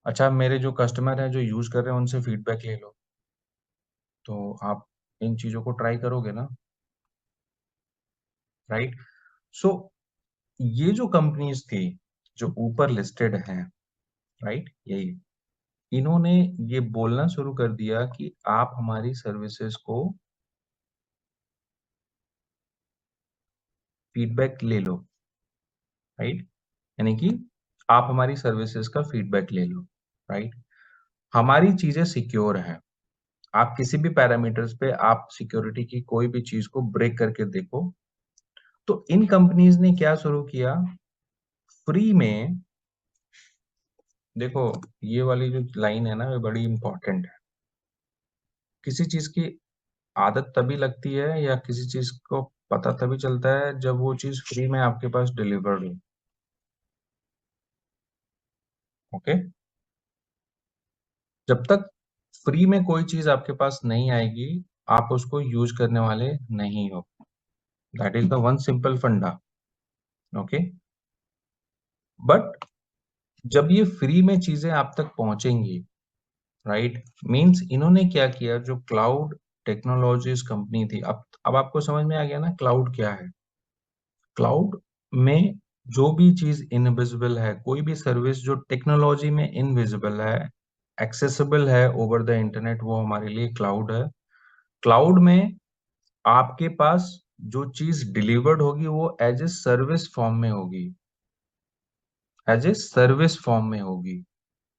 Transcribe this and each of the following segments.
अच्छा, मेरे जो कस्टमर हैं जो यूज कर रहे हैं उनसे फीडबैक ले लो। तो आप इन चीजों को ट्राई करोगे ना, राइट? सो ये जो कंपनीज थी जो ऊपर लिस्टेड हैं, राइट, यही, इन्होंने ये बोलना शुरू कर दिया कि आप हमारी सर्विसेज को फीडबैक ले लो, राइट, यानी कि आप हमारी सर्विसेज का फीडबैक ले लो, राइट। हमारी चीजें सिक्योर हैं। आप किसी भी पैरामीटर्स पे आप सिक्योरिटी की कोई भी चीज को ब्रेक करके देखो। तो इन कंपनीज ने क्या शुरू किया, फ्री में, देखो, ये वाली जो लाइन है ना, ये बड़ी इंपॉर्टेंट है। किसी चीज की आदत तभी लगती है या किसी चीज को पता तभी चलता है जब वो चीज फ्री में आपके पास डिलीवर्ड हो। ओके, जब तक फ्री में कोई चीज आपके पास नहीं आएगी, आप उसको यूज करने वाले नहीं हो। That is the one simple फंडा। ओके, बट जब ये फ्री में चीजें आप तक पहुंचेंगी, राइट, मींस इन्होंने क्या किया, जो क्लाउड टेक्नोलॉजीज कंपनी थी, अब आपको समझ में आ गया ना क्लाउड क्या है। क्लाउड में जो भी चीज इनविजिबल है, कोई भी सर्विस जो टेक्नोलॉजी में इनविजिबल है, एक्सेसिबल है ओवर द इंटरनेट, वो हमारे लिए क्लाउड है। क्लाउड में आपके पास जो चीज डिलीवर्ड होगी वो एज ए सर्विस फॉर्म में होगी, एज ए सर्विस फॉर्म में होगी,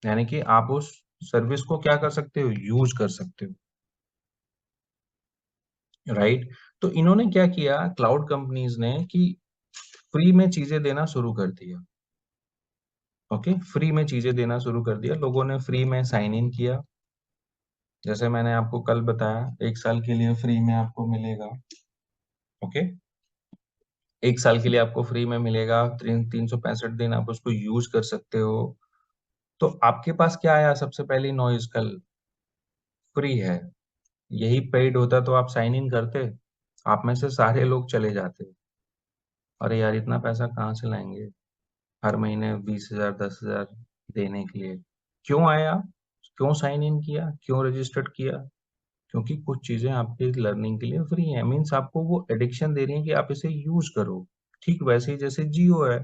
यानी कि आप उस सर्विस को क्या कर सकते हो, यूज कर सकते हो, राइट। तो इन्होंने क्या किया क्लाउड कंपनीज ने कि फ्री में चीजें देना शुरू कर दिया। ओके, फ्री में चीजें देना शुरू कर दिया, लोगों ने फ्री में साइन इन किया। जैसे मैंने आपको कल बताया, 1 साल के लिए फ्री में आपको मिलेगा। ओके, 1 साल के लिए आपको फ्री में मिलेगा, 365 दिन आप उसको यूज कर सकते हो। तो आपके पास क्या आया, सबसे पहली नॉइज कल, फ्री है। यही पेड होता तो आप साइन इन करते, आप में से सारे लोग चले जाते। अरे यार, इतना पैसा कहाँ से लाएंगे हर महीने, 20,000 10,000 देने के लिए। क्यों आया, क्यों साइन इन किया, क्यों रजिस्टर्ड किया? क्योंकि कुछ चीजें आपके लर्निंग के लिए फ्री है, मीन्स आपको वो एडिक्शन दे रही है कि आप इसे यूज करो। ठीक वैसे ही जैसे जियो है,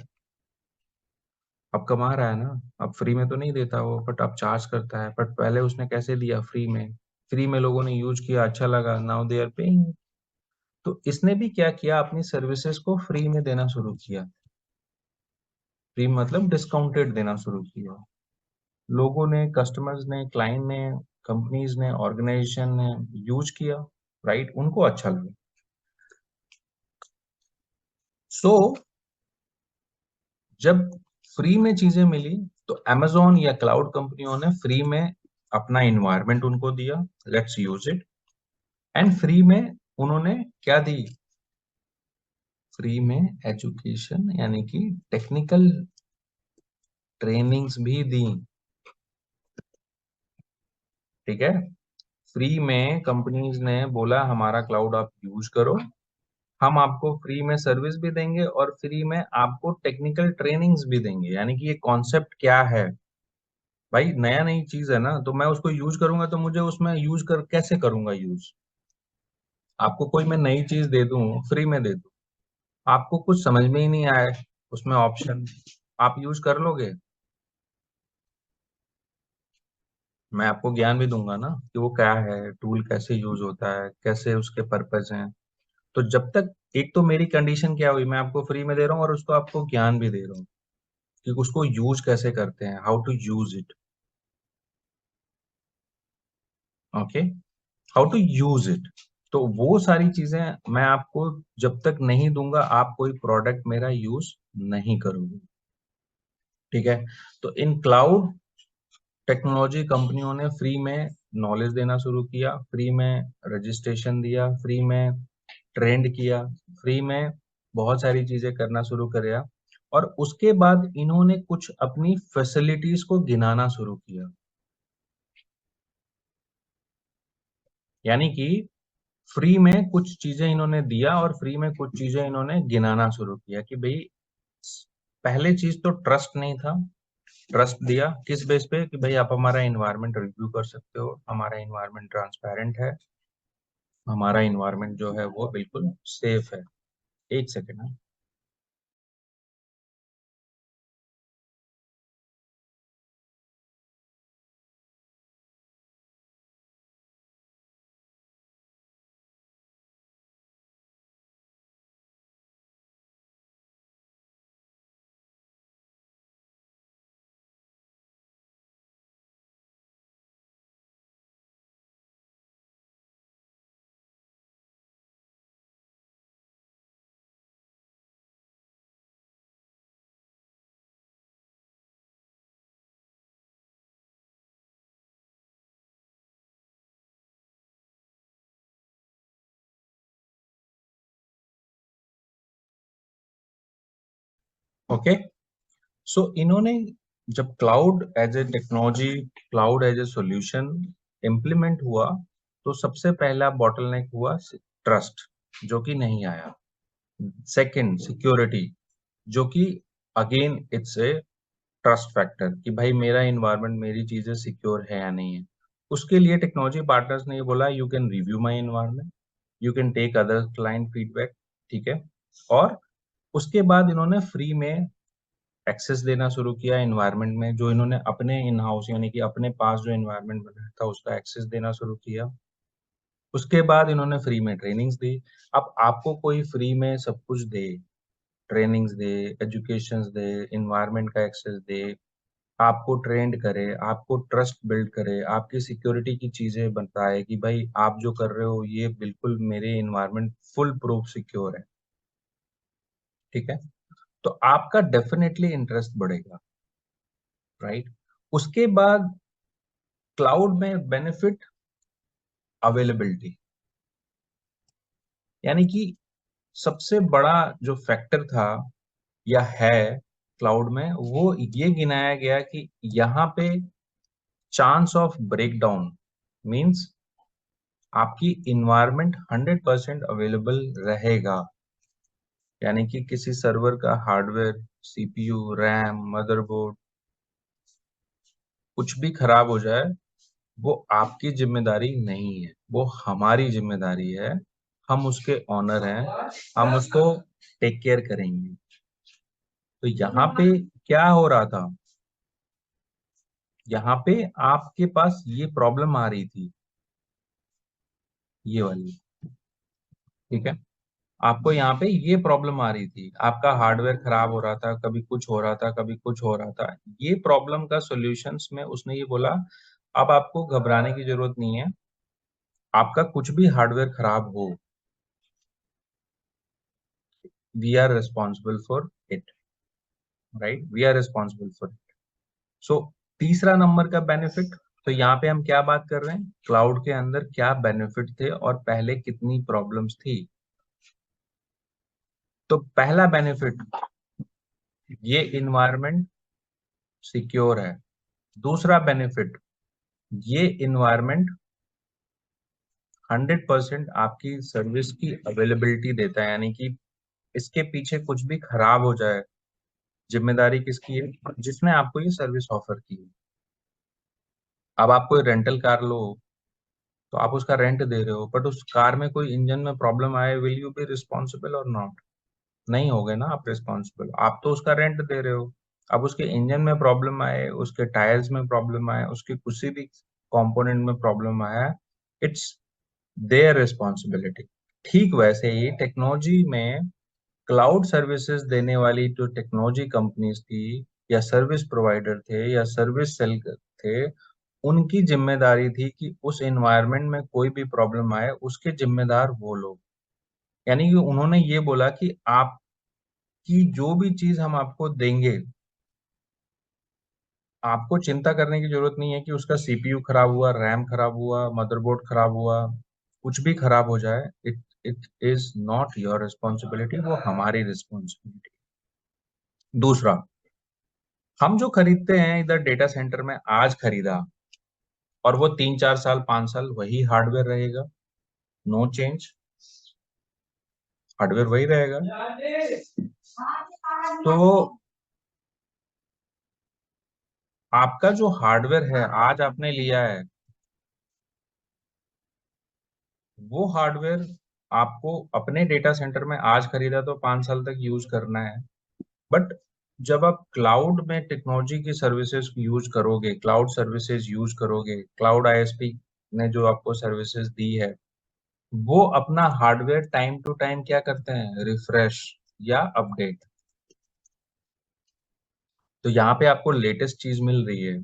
अब कमा रहा है ना, अब फ्री में तो नहीं देता वो, बट अब चार्ज करता है। बट पहले उसने कैसे दिया, फ्री में। फ्री में लोगों ने यूज किया, अच्छा लगा, नाउ दे आर पेइंग। तो इसने भी क्या किया, अपनी सर्विसेज को फ्री में देना शुरू किया। फ्री मतलब डिस्काउंटेड देना शुरू किया। लोगों ने, कस्टमर्स ने, क्लाइंट ने, कंपनीज ने, ऑर्गेनाइजेशन ने यूज किया, राइट, उनको अच्छा लगा। सो जब फ्री में चीजें मिली, तो amazon या क्लाउड कंपनियों ने फ्री में अपना इन्वायरमेंट उनको दिया, let's use it. And free में उन्होंने क्या दी, फ्री में एजुकेशन यानी कि टेक्निकल ट्रेनिंग्स भी दी। ठीक है, फ्री में कंपनीज ने बोला हमारा क्लाउड आप यूज करो, हम आपको फ्री में सर्विस भी देंगे और फ्री में आपको टेक्निकल ट्रेनिंग्स भी देंगे। यानी कि ये कॉन्सेप्ट क्या है, भाई नया नई चीज है ना, तो मैं उसको यूज करूंगा, तो मुझे उसमें यूज कर कैसे करूंगा यूज। आपको कोई मैं नई चीज दे दूं, फ्री में दे दूं, आपको कुछ समझ में ही नहीं आए उसमें ऑप्शन, आप यूज कर लोगे? मैं आपको ज्ञान भी दूंगा ना कि वो क्या है, टूल कैसे यूज होता है, कैसे उसके पर्पस हैं। तो जब तक, एक तो मेरी कंडीशन क्या हुई, मैं आपको फ्री में दे रहा हूँ और उसको आपको ज्ञान भी दे रहा हूँ कि उसको यूज कैसे करते हैं, how to use it. Okay, how to use it. तो वो सारी चीजें मैं आपको जब तक नहीं दूंगा, आप कोई प्रोडक्ट मेरा यूज नहीं करोगे। ठीक है, तो इन क्लाउड टेक्नोलॉजी कंपनियों ने फ्री में नॉलेज देना शुरू किया, फ्री में रजिस्ट्रेशन दिया, फ्री में ट्रेंड किया, फ्री में बहुत सारी चीजें करना शुरू किया। और उसके बाद इन्होंने कुछ अपनी फैसिलिटीज को गिनाना शुरू किया। यानी कि फ्री में कुछ चीजें इन्होंने दिया और फ्री में कुछ चीजें इन्होंने गिनाना शुरू किया कि भाई, पहले चीज तो ट्रस्ट नहीं था, ट्रस्ट दिया किस बेस पे कि भाई आप हमारा इन्वायरमेंट रिव्यू कर सकते हो, हमारा इन्वायरमेंट ट्रांसपेरेंट है, हमारा इन्वायरमेंट जो है वो बिल्कुल सेफ है। एक सेकेंड। ओके, सो इन्होंने जब cloud as a technology, cloud as a solution implement हुआ, तो सबसे पहला बॉटलनेक हुआ ट्रस्ट, जो कि नहीं आया। सेकंड सिक्योरिटी, जो कि again it's a trust factor कि भाई मेरा इन्वायरमेंट, मेरी चीजें सिक्योर है या नहीं है। उसके लिए टेक्नोलॉजी पार्टनर्स ने ये बोला you can review my environment, you can take other client feedback, ठीक है। और उसके बाद इन्होंने फ्री में एक्सेस देना शुरू किया इन्वायरमेंट में, जो इन्होंने अपने इन हाउस यानी कि अपने पास जो इन्वायरमेंट बनाया था उसका एक्सेस देना शुरू किया। उसके बाद इन्होंने फ्री में ट्रेनिंग्स दी। अब आपको कोई फ्री में सब कुछ दे, ट्रेनिंग्स दे, एजुकेशंस दे, इन्वायरमेंट का एक्सेस दे, आपको ट्रेंड करे, आपको ट्रस्ट बिल्ड करे, आपकी सिक्योरिटी की चीजें बताए कि भाई आप जो कर रहे हो ये बिल्कुल मेरे इन्वायरमेंट फुल प्रूफ सिक्योर है, ठीक है, तो आपका डेफिनेटली इंटरेस्ट बढ़ेगा, राइट। उसके बाद क्लाउड में बेनिफिट अवेलेबिलिटी, यानी कि सबसे बड़ा जो फैक्टर था या है क्लाउड में, वो ये गिनाया गया कि यहाँ पे चांस ऑफ ब्रेकडाउन मींस आपकी इन्वायरमेंट 100% अवेलेबल रहेगा, यानी कि किसी सर्वर का हार्डवेयर, सीपीयू, रैम, मदरबोर्ड कुछ भी खराब हो जाए, वो आपकी जिम्मेदारी नहीं है, वो हमारी जिम्मेदारी है। हम उसके ऑनर हैं, हम उसको टेक केयर करेंगे। तो यहाँ पे क्या हो रहा था, यहाँ पे आपके पास ये प्रॉब्लम आ रही थी, ये वाली, ठीक है। आपको यहाँ पे ये प्रॉब्लम आ रही थी, आपका हार्डवेयर खराब हो रहा था, कभी कुछ हो रहा था, कभी कुछ हो रहा था। ये प्रॉब्लम का सॉल्यूशंस में उसने ये बोला अब आपको घबराने की जरूरत नहीं है, आपका कुछ भी हार्डवेयर खराब हो, we are responsible for it, right, we are responsible for it. So तीसरा नंबर का बेनिफिट, तो यहाँ पे हम क्या बात कर रहे हैं, क्लाउड के अंदर क्या बेनिफिट थे और पहले कितनी प्रॉब्लम्स थी। तो पहला बेनिफिट, ये इन्वायरमेंट सिक्योर है। दूसरा बेनिफिट, ये इन्वायरमेंट 100% आपकी सर्विस की अवेलेबिलिटी देता है, यानी कि इसके पीछे कुछ भी खराब हो जाए, जिम्मेदारी किसकी है, जिसने आपको ये सर्विस ऑफर की है। अब आप कोई रेंटल कार लो, तो आप उसका रेंट दे रहे हो, बट उस कार में कोई इंजन में प्रॉब्लम आए, विल यू बी रिस्पॉन्सिबल और नॉट? नहीं हो गए ना आप रिस्पॉन्सिबल, आप तो उसका रेंट दे रहे हो। अब उसके इंजन में प्रॉब्लम आए, उसके टायर्स में प्रॉब्लम आए, उसके किसी भी कंपोनेंट में प्रॉब्लम आया, इट्स देयर रिस्पॉन्सिबिलिटी। ठीक वैसे ही टेक्नोलॉजी में क्लाउड सर्विसेज देने वाली जो टेक्नोलॉजी कंपनीज थी या सर्विस प्रोवाइडर थे या सर्विस सेल थे, उनकी जिम्मेदारी थी कि उस एनवायरनमेंट में कोई भी प्रॉब्लम आए उसके जिम्मेदार वो लोग, यानी कि उन्होंने ये बोला कि आपकी जो भी चीज हम आपको देंगे, आपको चिंता करने की जरूरत नहीं है कि उसका सीपीयू खराब हुआ, रैम खराब हुआ, मदरबोर्ड खराब हुआ, कुछ भी खराब हो जाए, it it is not your responsibility, वो हमारी रिस्पॉन्सिबिलिटी। दूसरा, हम जो खरीदते हैं इधर डेटा सेंटर में, आज खरीदा और वो 3 4 साल 5 साल वही हार्डवेयर रहेगा, नो चेंज, हार्डवेयर वही रहेगा। तो आपका जो हार्डवेयर है आज आपने लिया है, वो हार्डवेयर आपको अपने डेटा सेंटर में आज खरीदा तो 5 साल तक यूज करना है। बट जब आप क्लाउड में टेक्नोलॉजी की सर्विसेज यूज करोगे, क्लाउड सर्विसेज यूज करोगे, क्लाउड आईएसपी ने जो आपको सर्विसेज दी है, वो अपना हार्डवेयर टाइम टू टाइम क्या करते हैं, रिफ्रेश या अपडेट। तो यहाँ पे आपको लेटेस्ट चीज मिल रही है।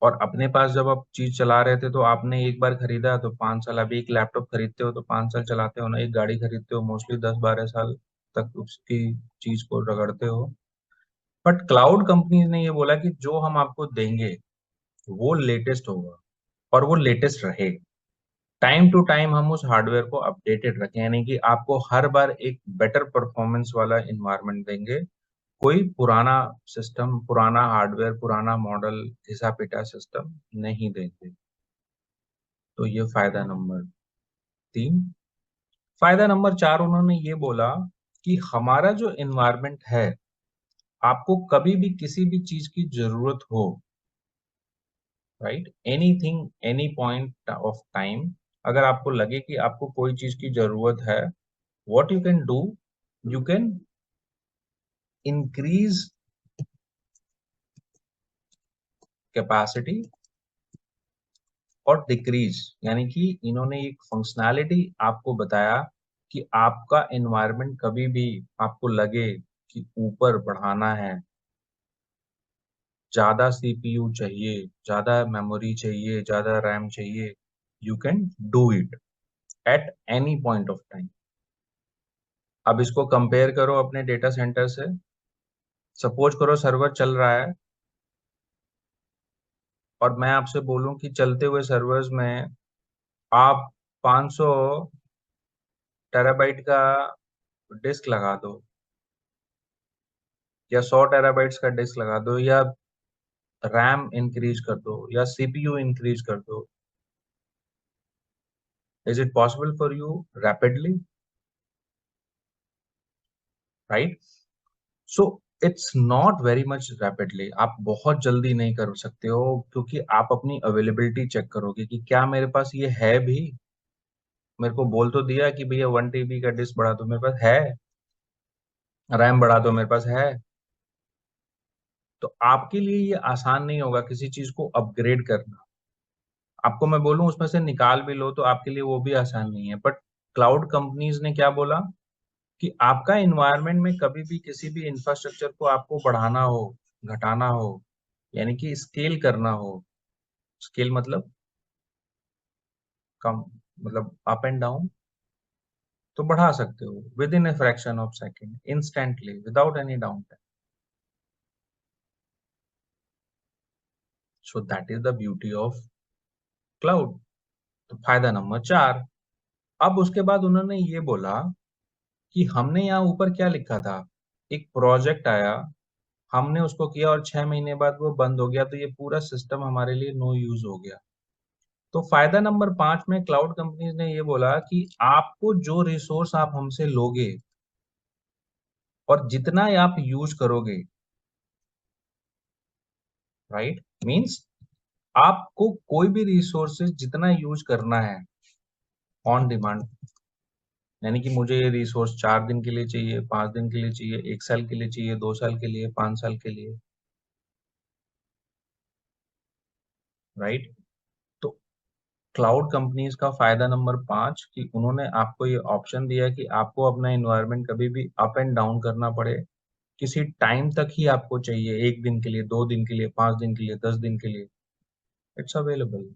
और अपने पास जब आप चीज चला रहे थे तो आपने एक बार खरीदा तो 5 साल, अभी एक लैपटॉप खरीदते हो तो 5 साल चलाते हो ना, एक गाड़ी खरीदते हो मोस्टली 10-12 साल तक उसकी चीज को रगड़ते हो। बट क्लाउड कंपनीज ने ये बोला कि जो हम आपको देंगे वो लेटेस्ट होगा और वो लेटेस्ट रहे। टाइम टू टाइम हम उस हार्डवेयर को अपडेटेड रखें, यानी कि आपको हर बार एक बेटर परफॉर्मेंस वाला इन्वायरमेंट देंगे। कोई पुराना सिस्टम, पुराना हार्डवेयर, पुराना मॉडल, घिसा पिटा सिस्टम नहीं देंगे। तो ये फायदा नंबर 3। फायदा नंबर 4, उन्होंने ये बोला कि हमारा जो इन्वायरमेंट है, आपको कभी भी किसी भी चीज की जरूरत हो, right, anything any point of time, अगर आपको लगे कि आपको कोई चीज की जरूरत है, what you can do, you can increase capacity और डिक्रीज, यानी कि इन्होंने एक फंक्शनैलिटी आपको बताया कि आपका एनवायरनमेंट कभी भी आपको लगे कि ऊपर बढ़ाना है, ज्यादा सीपीयू चाहिए, ज्यादा मेमोरी चाहिए, ज्यादा रैम चाहिए, you can do it at any point of time. अब इसको कंपेयर करो अपने डेटा सेंटर से। सपोज करो सर्वर चल रहा है और मैं आपसे बोलूं कि चलते हुए सर्वर्स में आप 500 टेराबाइट का डिस्क लगा दो या 100 टेराबाइट्स का डिस्क लगा दो या रैम इंक्रीज कर दो या सीपीयू इंक्रीज कर दो, is it possible for you rapidly, right? So it's not very much rapidly, आप बहुत जल्दी नहीं कर सकते हो, क्योंकि आप अपनी अवेलेबिलिटी चेक करोगे कि क्या मेरे पास ये है भी। मेरे को बोल तो दिया कि भैया 1 TB का डिस्क बढ़ा दो, मेरे पास है, रैम बढ़ा दो, मेरे पास है। तो आपके लिए ये आसान नहीं होगा किसी चीज को अपग्रेड करना। आपको मैं बोलूं उसमें से निकाल भी लो तो आपके लिए वो भी आसान नहीं है। बट क्लाउड कंपनीज ने क्या बोला कि आपका इन्वायरमेंट में कभी भी किसी भी इंफ्रास्ट्रक्चर को आपको बढ़ाना हो, घटाना हो, यानी कि स्केल करना हो, स्केल मतलब कम, मतलब अप एंड डाउन, तो बढ़ा सकते हो with in a fraction of second, instantly, without any down time. So that is the beauty of cloud. तो फायदा नंबर 4। अब उसके बाद उन्होंने ये बोला कि हमने यहाँ ऊपर क्या लिखा था, एक प्रोजेक्ट आया, हमने उसको किया और 6 महीने बाद वो बंद हो गया, तो ये पूरा सिस्टम हमारे लिए नो यूज हो गया। तो फायदा नंबर 5 में क्लाउड कंपनीज ने ये बोला कि आपको जो रिसोर्स आप हमसे लोगे और जितना आप यूज करोगे, राइट, मींस आपको कोई भी रिसोर्सेज जितना यूज करना है ऑन डिमांड, यानी कि मुझे ये रिसोर्स 4 दिन के लिए चाहिए, 5 दिन के लिए चाहिए, 1 साल के लिए चाहिए, 2 साल के लिए, 5 साल के लिए, राइट। तो क्लाउड कंपनीज का फायदा नंबर 5 कि उन्होंने आपको ये ऑप्शन दिया कि आपको अपना इन्वायरमेंट कभी भी अप एंड डाउन करना पड़े, किसी टाइम तक ही आपको चाहिए, 1 दिन के लिए, 2 दिन के लिए, 5 दिन के लिए, 10 दिन के लिए, इट्स अवेलेबल।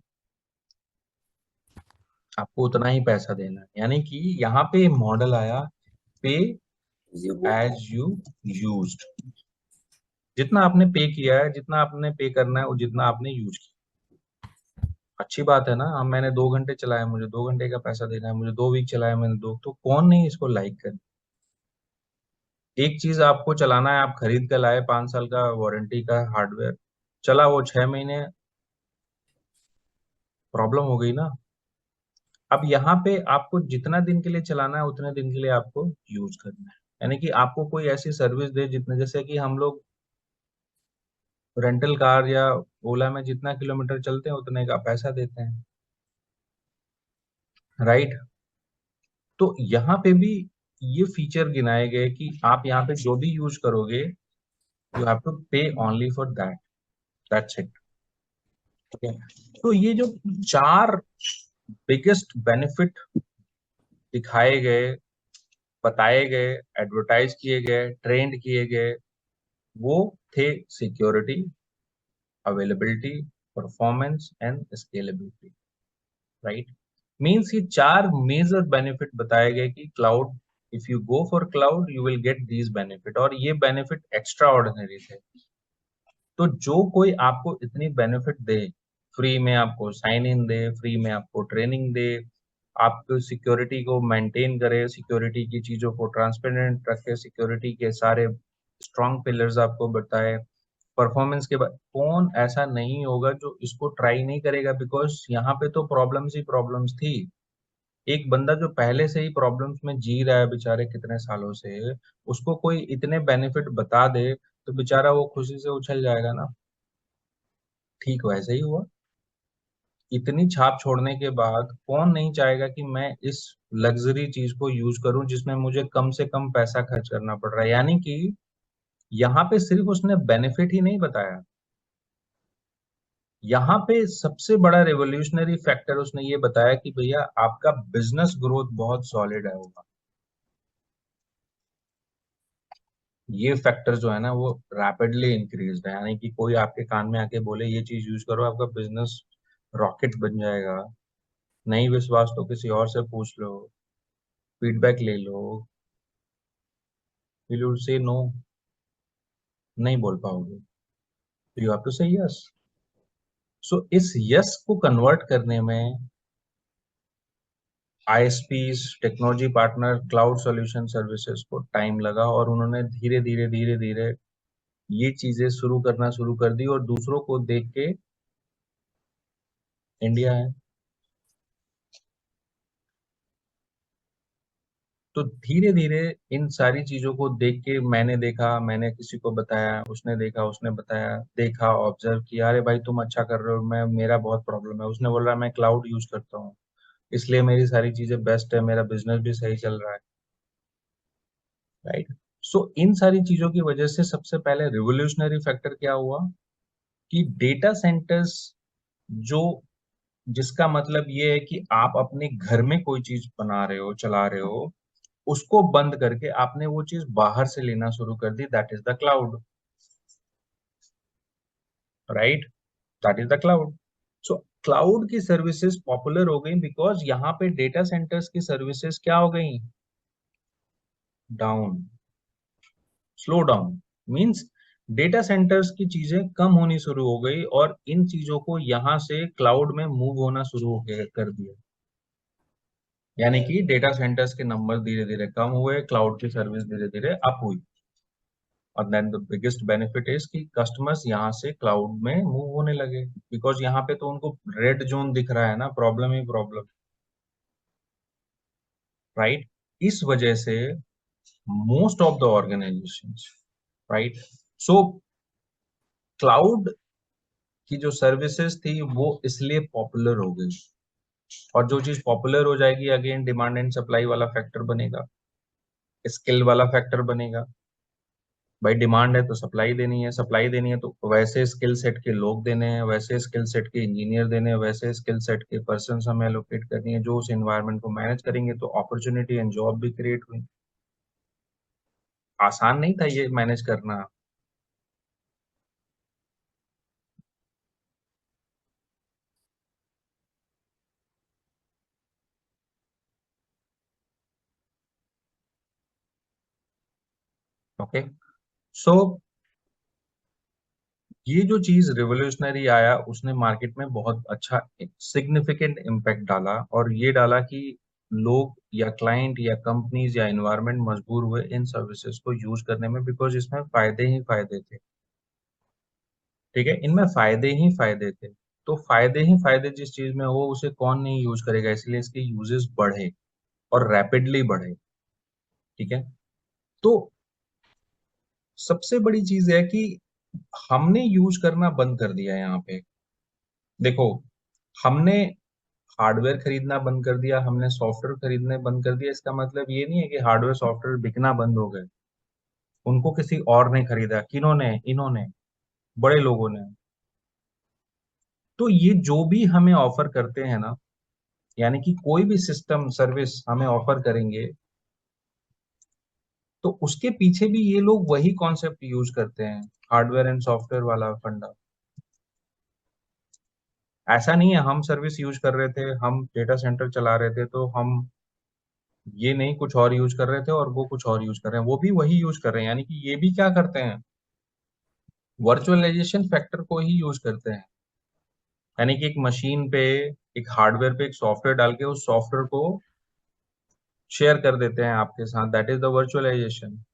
आपको उतना ही पैसा देना है, यानी कि यहाँ पे मॉडल आया, पे एज यू यूज्ड। जितना आपने पे किया है, जितना आपने पे करना है, वो जितना आपने यूज किया। अच्छी बात है ना, हम, मैंने 2 घंटे चलाया, मुझे 2 घंटे का पैसा देना है, मुझे 2 वीक चलाया मैंने दो, तो कौन नहीं इसको लाइक करे। एक चीज आपको चलाना है, आप खरीद कर लाए 5 साल का वारंटी का हार्डवेयर, चला वो 6 महीने, प्रॉब्लम हो गई ना। अब यहाँ पे आपको जितना दिन के लिए चलाना है उतने दिन के लिए आपको यूज करना है, यानी कि आपको कोई ऐसी सर्विस दे, जितने, जैसे कि हम लोग रेंटल कार या ओला में जितना किलोमीटर चलते हैं उतने का पैसा देते हैं, राइट। तो यहाँ पे भी ये फीचर गिनाए गए कि आप यहाँ पे जो भी यूज करोगे यू हैव टू पे only for that, that's it. ठीक है, तो ये जो चार बिगेस्ट बेनिफिट दिखाए गए, बताए गए, एडवर्टाइज किए गए, ट्रेंड किए गए, वो थे security, availability, performance and scalability, right. Means ये चार मेजर बेनिफिट बताए गए कि cloud, if you go for cloud you will get these benefit, और ये बेनिफिट एक्स्ट्रा ऑर्डिनरी थे। तो जो कोई आपको इतनी बेनिफिट दे, फ्री में आपको साइन इन दे, फ्री में आपको ट्रेनिंग दे, आपको सिक्योरिटी को मेंटेन करे, सिक्योरिटी की चीजों को ट्रांसपेरेंट रखे, सिक्योरिटी के सारे स्ट्रॉन्ग पिलर्स आपको बताए, परफॉर्मेंस के बाद, कौन ऐसा नहीं होगा जो इसको ट्राई नहीं करेगा? बिकॉज यहाँ पे तो प्रॉब्लम्स ही प्रॉब्लम्स थी। एक बंदा जो पहले से ही प्रॉब्लम्स में जी रहा है बेचारे कितने सालों से, उसको कोई इतने बेनिफिट बता दे तो बेचारा वो खुशी से उछल जाएगा ना। ठीक वैसे ही हुआ। इतनी छाप छोड़ने के बाद कौन नहीं चाहेगा कि मैं इस लग्जरी चीज को यूज करूं जिसमें मुझे कम से कम पैसा खर्च करना पड़ रहा है। यानी कि यहाँ पे सिर्फ उसने बेनिफिट ही नहीं बताया, यहाँ पे सबसे बड़ा रेवोल्यूशनरी फैक्टर उसने ये बताया कि भैया आपका बिजनेस ग्रोथ बहुत सॉलिड है होगा। ये फैक्टर जो है ना वो रैपिडली इंक्रीज है, यानी कि कोई आपके कान में आके बोले ये चीज यूज करो आपका बिजनेस रॉकेट बन जाएगा। नहीं विश्वास तो किसी और से पूछ लो, फीडबैक ले लो, विल यू से नो? नहीं बोल पाओगे, you have to say yes. So इस यस को कन्वर्ट करने में ISPs, technology partner, cloud solution services को टाइम लगा, और उन्होंने धीरे धीरे धीरे धीरे ये चीजें शुरू करना शुरू कर दी, और दूसरों को देख के इंडिया है। तो धीरे धीरे इन सारी चीजों को देख के मैंने देखा, मैंने किसी को बताया, उसने देखा, उसने बताया, देखा, ऑब्जर्व किया, अरे भाई तुम अच्छा कर रहे हो, मैं मेरा बहुत प्रॉब्लम है, उसने बोल रहा है मैं क्लाउड यूज करता हूँ इसलिए मेरी सारी चीजें बेस्ट है, मेरा बिजनेस भी सही चल रहा है, राइट। सो इन सारी चीजों की वजह से सबसे पहले रिवोल्यूशनरी फैक्टर क्या हुआ कि डेटा सेंटर्स, जो जिसका मतलब ये है कि आप अपने घर में कोई चीज बना रहे हो, चला रहे हो, उसको बंद करके आपने वो चीज बाहर से लेना शुरू कर दी, that is the cloud, right. That is the cloud. So cloud की सर्विसेज पॉपुलर हो गई बिकॉज यहाँ पे डेटा सेंटर्स की सर्विसेज क्या हो गई? Down, slow down. Means data centres की चीजें कम होनी शुरू हो गई, और इन चीजों को यहाँ से क्लाउड में मूव होना शुरू हो गया, कर दिया। यानी कि डेटा सेंटर्स के नंबर धीरे धीरे कम हुए, क्लाउड की सर्विस धीरे धीरे अप हुई, और then the biggest benefit is कि कस्टमर्स यहाँ से क्लाउड में मूव होने लगे, बिकॉज यहाँ पे तो उनको रेड जोन दिख रहा है ना, प्रॉब्लम ही प्रॉब्लम, राइट। इस वजह से most of the organisations, right, so cloud की जो सर्विसेज थी वो इसलिए पॉपुलर हो गई, और जो चीज पॉपुलर हो जाएगी अगेन डिमांड एंड सप्लाई वाला फैक्टर बनेगा, स्किल वाला फैक्टर बनेगा। भाई डिमांड है तो सप्लाई देनी है, सप्लाई देनी है तो वैसे स्किल सेट के लोग देने हैं, वैसे स्किल सेट के इंजीनियर देने हैं, वैसे स्किल सेट के पर्सन हमें एलोकेट करनी है जो उस एनवायरनमेंट को मैनेज करेंगे, तो अपॉर्चुनिटी एंड जॉब भी क्रिएट हुई। आसान नहीं था ये मैनेज करना। ओके, सो ये जो चीज रिवोल्यूशनरी आया उसने मार्केट में बहुत अच्छा सिग्निफिकेंट इम्पैक्ट डाला, और ये डाला कि लोग या क्लाइंट या कंपनीज या एनवायरनमेंट मजबूर हुए इन सर्विसेज को यूज करने में, बिकॉज इसमें फायदे ही फायदे थे। ठीक है, इनमें फायदे ही फायदे थे। तो फायदे ही फायदे जिस चीज में हो उसे कौन नहीं यूज करेगा, इसलिए इसके यूजेस बढ़े और रैपिडली बढ़े। ठीक है, तो सबसे बड़ी चीज है कि हमने यूज करना बंद कर दिया यहाँ पे। देखो, हमने हार्डवेयर खरीदना बंद कर दिया, हमने सॉफ्टवेयर खरीदने बंद कर दिया, इसका मतलब ये नहीं है कि हार्डवेयर सॉफ्टवेयर बिकना बंद हो गए। उनको किसी और ने खरीदा, किन्होंने? इन्होंने, बड़े लोगों ने। तो ये जो भी हमें ऑफर करते हैं ना, यानी कि कोई भी सिस्टम सर्विस हमें ऑफर करेंगे, तो उसके पीछे भी ये लोग वही कॉन्सेप्ट यूज करते हैं, हार्डवेयर एंड सॉफ्टवेयर वाला फंडा। ऐसा नहीं है हम सर्विस यूज कर रहे थे, हम डेटा सेंटर चला रहे थे, तो हम ये नहीं कुछ और यूज कर रहे थे और वो कुछ और यूज कर रहे हैं, वो भी वही यूज कर रहे हैं। यानी कि ये भी क्या करते हैं, वर्चुअलाइजेशन फैक्टर को ही यूज करते हैं। यानी कि एक मशीन पे, एक हार्डवेयर पे एक सॉफ्टवेयर डाल के उस सॉफ्टवेयर को शेयर कर देते हैं आपके साथ, दैट इज द वर्चुअलाइजेशन।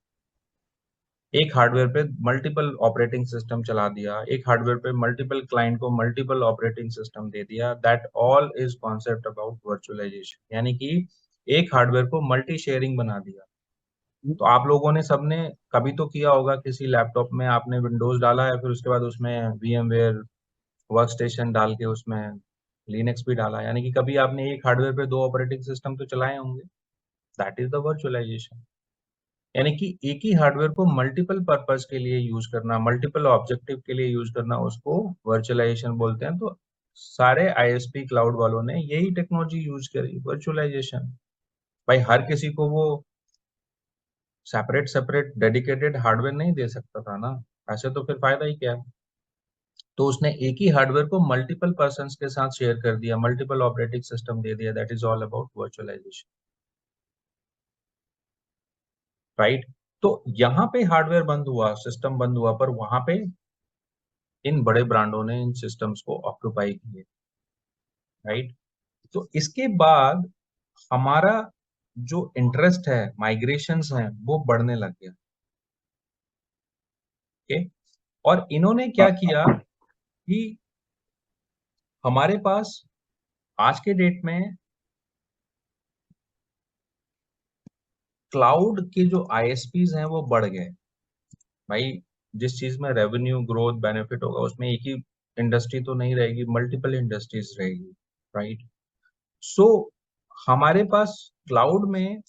एक हार्डवेयर पे मल्टीपल ऑपरेटिंग सिस्टम चला दिया, एक हार्डवेयर पे मल्टीपल क्लाइंट को मल्टीपल ऑपरेटिंग सिस्टम दे दिया, that all is concept about virtualization. यानी कि एक हार्डवेयर को मल्टी शेयरिंग बना दिया। तो आप लोगों ने सबने कभी तो किया होगा, किसी लैपटॉप में आपने विंडोज डाला है, फिर उसके बाद उसमें VMware वर्क स्टेशन डाल के उसमें लिनक्स भी डाला, यानी कि कभी आपने एक हार्डवेयर पे दो ऑपरेटिंग सिस्टम तो चलाए होंगे। That is the virtualization. यानी कि एक ही हार्डवेयर को मल्टीपल पर्पस के लिए यूज करना, मल्टीपल ऑब्जेक्टिव के लिए यूज करना, उसको वर्चुअलाइजेशन बोलते हैं। तो सारे ISP क्लाउड वालों ने यही टेक्नोलॉजी यूज करी, वर्चुअलाइजेशन। भाई हर किसी को वो सेपरेट सेपरेट डेडिकेटेड हार्डवेयर नहीं दे सकता था ना, ऐसे तो फिर फायदा ही क्या है। तो उसने एक ही हार्डवेयर को मल्टीपल पर्सन्स के साथ शेयर कर दिया, मल्टीपल ऑपरेटिंग सिस्टम दे दिया, that is all about virtualization, right. तो यहाँ पे हार्डवेयर बंद हुआ, सिस्टम बंद हुआ, पर वहां पे इन बड़े ब्रांडों ने इन सिस्टम्स को ऑक्युपाई किए, राइट। तो इसके बाद हमारा जो इंटरेस्ट है, माइग्रेशंस हैं, वो बढ़ने लग गया। ओके। और इन्होंने क्या किया कि हमारे पास आज के डेट में क्लाउड के जो ISPs हैं वो बढ़ गए। भाई जिस चीज में रेवेन्यू ग्रोथ बेनिफिट होगा, उसमें एक ही इंडस्ट्री तो नहीं रहेगी, मल्टीपल इंडस्ट्रीज रहेगी, राइट। सो हमारे पास क्लाउड में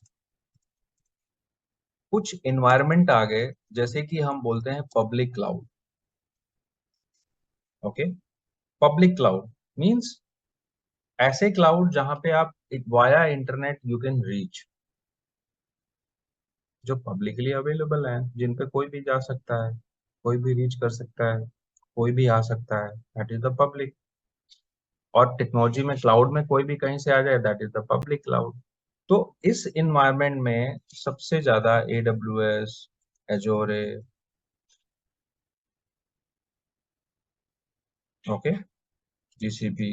कुछ इन्वायरमेंट आ गए, जैसे कि हम बोलते हैं public cloud. Okay. Public cloud means ऐसे क्लाउड जहां पे आप via internet you can reach, जो पब्लिकली अवेलेबल है, जिन पे कोई भी जा सकता है, कोई भी रीच कर सकता है, कोई भी आ सकता है, दैट इज द पब्लिक। और टेक्नोलॉजी में क्लाउड में कोई भी कहीं से आ जाए, that is the public cloud. तो इस इन्वायरमेंट में सबसे ज्यादा AWS, एजोरे, ओके, GCP,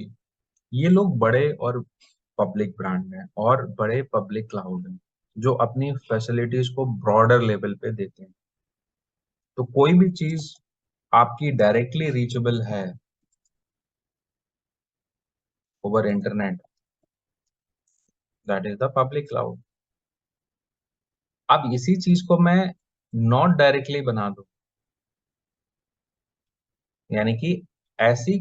ये लोग बड़े और पब्लिक ब्रांड हैं और बड़े पब्लिक क्लाउड हैं, जो अपनी फैसिलिटीज को ब्रॉडर लेवल पे देते हैं। तो कोई भी चीज आपकी डायरेक्टली रीचेबल है over internet, that is the public cloud. अब इसी चीज को मैं नॉट डायरेक्टली बना दूं, यानी कि ऐसी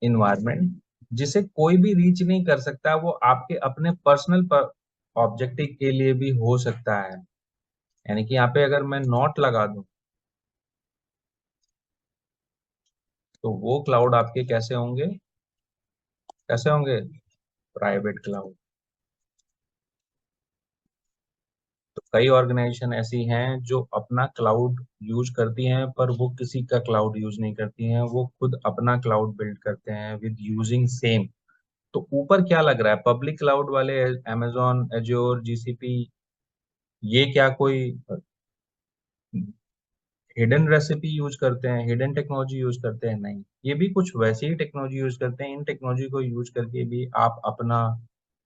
इन्वायरमेंट जिसे कोई भी रीच नहीं कर सकता, वो आपके अपने पर्सनल ऑब्जेक्टिव के लिए भी हो सकता है। यानी कि यहाँ पे अगर मैं नॉट लगा दूं, तो वो क्लाउड आपके कैसे होंगे, कैसे होंगे? Private cloud. तो कई ऑर्गेनाइजेशन ऐसी हैं जो अपना क्लाउड यूज करती हैं, पर वो किसी का क्लाउड यूज नहीं करती हैं, वो खुद अपना क्लाउड बिल्ड करते हैं विद यूजिंग सेम। तो ऊपर क्या लग रहा है, पब्लिक क्लाउड वाले Amazon, एज्योर, GCP, ये क्या कोई हिडन रेसिपी यूज करते हैं, हिडन टेक्नोलॉजी यूज करते हैं? नहीं, ये भी कुछ वैसे ही टेक्नोलॉजी यूज करते हैं। इन टेक्नोलॉजी को यूज करके भी आप अपना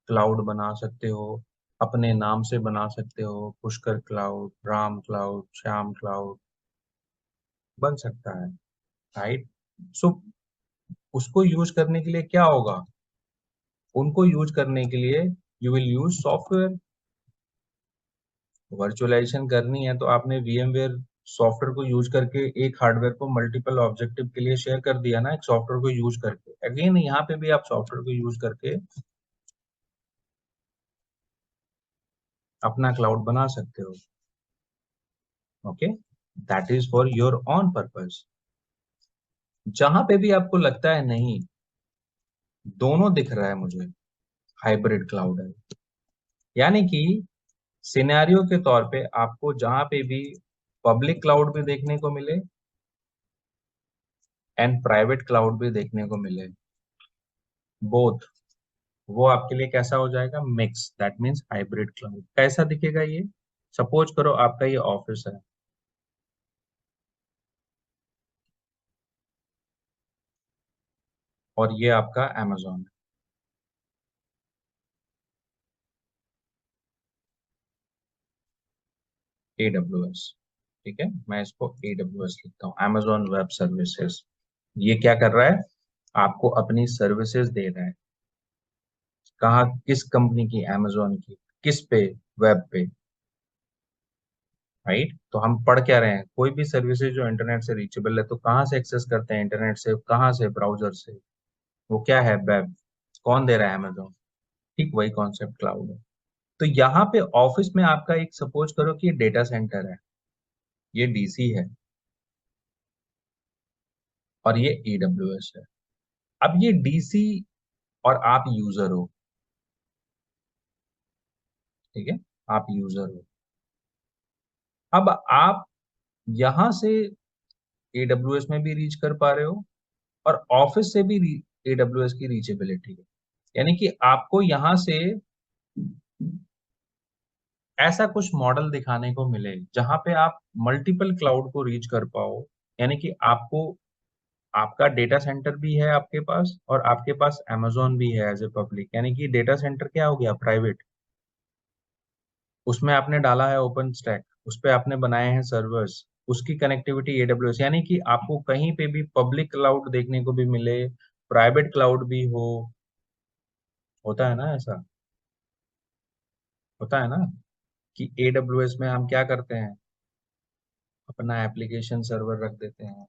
क्लाउड बना सकते हो, अपने नाम से बना सकते हो, Pushkar cloud, Ram cloud, Shyam cloud बन सकता है, राइट। सो उसको यूज करने के लिए क्या होगा, उनको यूज करने के लिए you will use software. Virtualization करनी है तो आपने VMware सॉफ्टवेयर को यूज करके एक हार्डवेयर को मल्टीपल ऑब्जेक्टिव के लिए शेयर कर दिया ना, एक सॉफ्टवेयर को यूज करके। अगेन यहाँ पे भी आप सॉफ्टवेयर को यूज करके अपना क्लाउड बना सकते हो। Okay, that is for your on purpose. जहां पे भी आपको लगता है नहीं, दोनों दिख रहा है मुझे, हाइब्रिड क्लाउड है, यानी कि सिनेरियो के तौर पे आपको जहां पे भी पब्लिक क्लाउड भी देखने को मिले एंड प्राइवेट क्लाउड भी देखने को मिले, बोथ, वो आपके लिए कैसा हो जाएगा, mix, that means hybrid cloud. कैसा दिखेगा ये? सपोज करो आपका ये ऑफिस है और ये आपका Amazon है, AWS। ठीक है, मैं इसको AWS लिखता हूँ, Amazon वेब सर्विसेज। ये क्या कर रहा है? आपको अपनी सर्विसेज दे रहा है। कहाँ, किस कंपनी की? Amazon की। किस पे? वेब पे। राइट, तो हम पढ़ क्या रहे हैं, कोई भी सर्विसेज जो इंटरनेट से रीचेबल है, तो कहाँ से एक्सेस करते हैं? इंटरनेट से। कहाँ से? ब्राउजर से। वो क्या है? वेब। कौन दे रहा है? Amazon। ठीक वही कॉन्सेप्ट क्लाउड है। तो यहाँ पे ऑफिस में आपका एक, सपोज करो कि डेटा सेंटर है, ये डीसी है और ये AWS है। अब ये डीसी और आप यूजर हो, ठीक है, आप यूजर हो। अब आप यहां से AWS में भी रीच कर पा रहे हो और ऑफिस से भी AWS की रीचेबिलिटी है। यानी कि आपको यहां से ऐसा कुछ मॉडल दिखाने को मिले जहां पे आप मल्टीपल क्लाउड को रीच कर पाओ। यानी कि आपको, आपका डेटा सेंटर भी है आपके पास और आपके पास Amazon भी है एज ए पब्लिक। यानी कि डेटा सेंटर क्या हो गया? प्राइवेट। उसमें आपने डाला है ओपन स्टैक, उस पे आपने बनाए हैं सर्वर्स, उसकी कनेक्टिविटी AWS। यानी कि आपको कहीं पे भी पब्लिक क्लाउड देखने को भी मिले, प्राइवेट क्लाउड भी हो। होता है ना ऐसा? होता है ना कि AWS में हम क्या करते हैं, अपना एप्लीकेशन सर्वर रख देते हैं।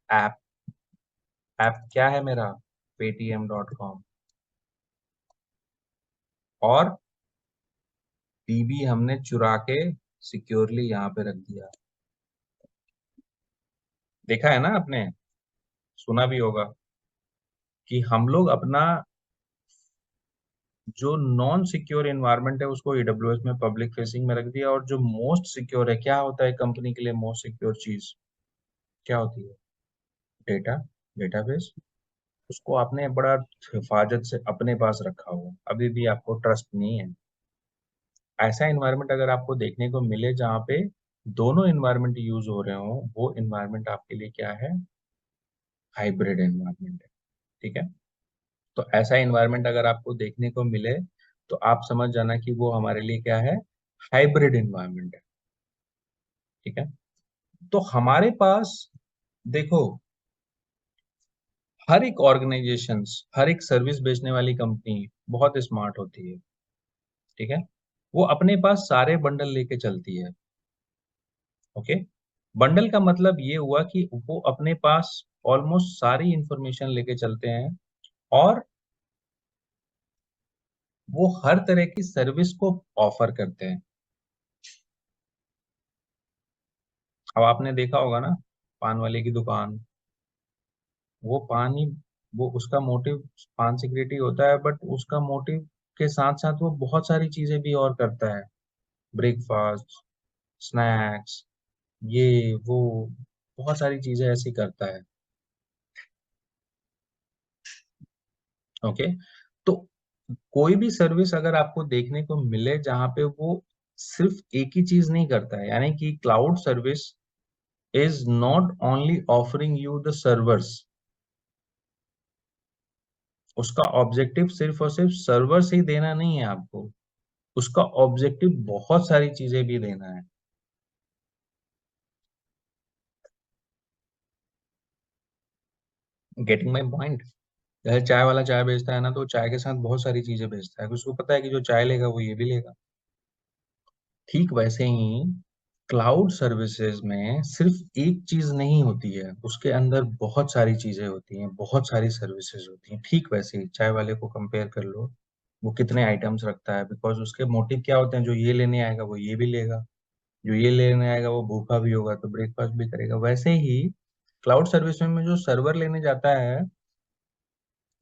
ऐप, ऐप क्या है मेरा? paytm.com। और DB हमने चुरा के सिक्योरली यहाँ पे रख दिया। देखा है ना आपने? सुना भी होगा कि हम लोग अपना जो नॉन सिक्योर एनवायरनमेंट है उसको AWS में पब्लिक फेसिंग में रख दिया, और जो मोस्ट सिक्योर है, क्या होता है कंपनी के लिए मोस्ट सिक्योर चीज? क्या होती है? Data, database. उसको आपने बड़ा हिफाजत से अपने पास रखा हुआ, अभी भी आपको ट्रस्ट नहीं है। ऐसा एनवायरनमेंट अगर आपको देखने को मिले जहाँ पे दोनों एनवायरनमेंट यूज हो रहे हो, वो एनवायरनमेंट आपके लिए क्या है? हाइब्रिड एनवायरनमेंट है। ठीक है, तो ऐसा एनवायरनमेंट अगर आपको देखने को मिले, तो आप समझ जाना कि वो हमारे लिए क्या है? हाइब्रिड एनवायरनमेंट है। ठीक है, तो हमारे पास, देखो, हर एक ऑर्गेनाइजेशंस, हर एक सर्विस बेचने वाली कंपनी बहुत स्मार्ट होती है। ठीक है, वो अपने पास सारे बंडल लेके चलती है। ओके, बंडल का मतलब ये हुआ कि वो अपने पास ऑलमोस्ट सारी इंफॉर्मेशन लेके चलते हैं और वो हर तरह की सर्विस को ऑफर करते हैं। अब आपने देखा होगा ना, पान वाले की दुकान, वो पान ही, वो उसका मोटिव पान सिगरेट ही होता है, बट उसका मोटिव के साथ साथ वो बहुत सारी चीजें भी और करता है। ब्रेकफास्ट, स्नैक्स, ये वो, बहुत सारी चीजें ऐसी करता है। ओके, तो कोई भी सर्विस अगर आपको देखने को मिले जहां पे वो सिर्फ एक ही चीज नहीं करता है, यानी कि cloud service is not only offering you the servers, उसका ऑब्जेक्टिव सिर्फ और सिर्फ सर्वर्स ही देना नहीं है आपको, उसका ऑब्जेक्टिव बहुत सारी चीजें भी देना है। Getting my point? जैसे चाय वाला चाय बेचता है ना, तो चाय के साथ बहुत सारी चीजें बेचता है, उसको पता है कि जो चाय लेगा वो ये भी लेगा। ठीक वैसे ही क्लाउड सर्विसेज में सिर्फ एक चीज नहीं होती है, उसके अंदर बहुत सारी चीजें होती हैं, बहुत सारी सर्विसेज होती हैं। ठीक वैसे ही चाय वाले को कंपेयर कर लो, वो कितने आइटम्स रखता है, बिकॉज उसके मोटिव क्या होते हैं, जो ये लेने आएगा वो ये भी लेगा, जो ये लेने आएगा वो भूखा भी होगा तो ब्रेकफास्ट भी करेगा। वैसे ही क्लाउड सर्विस में जो सर्वर लेने जाता है,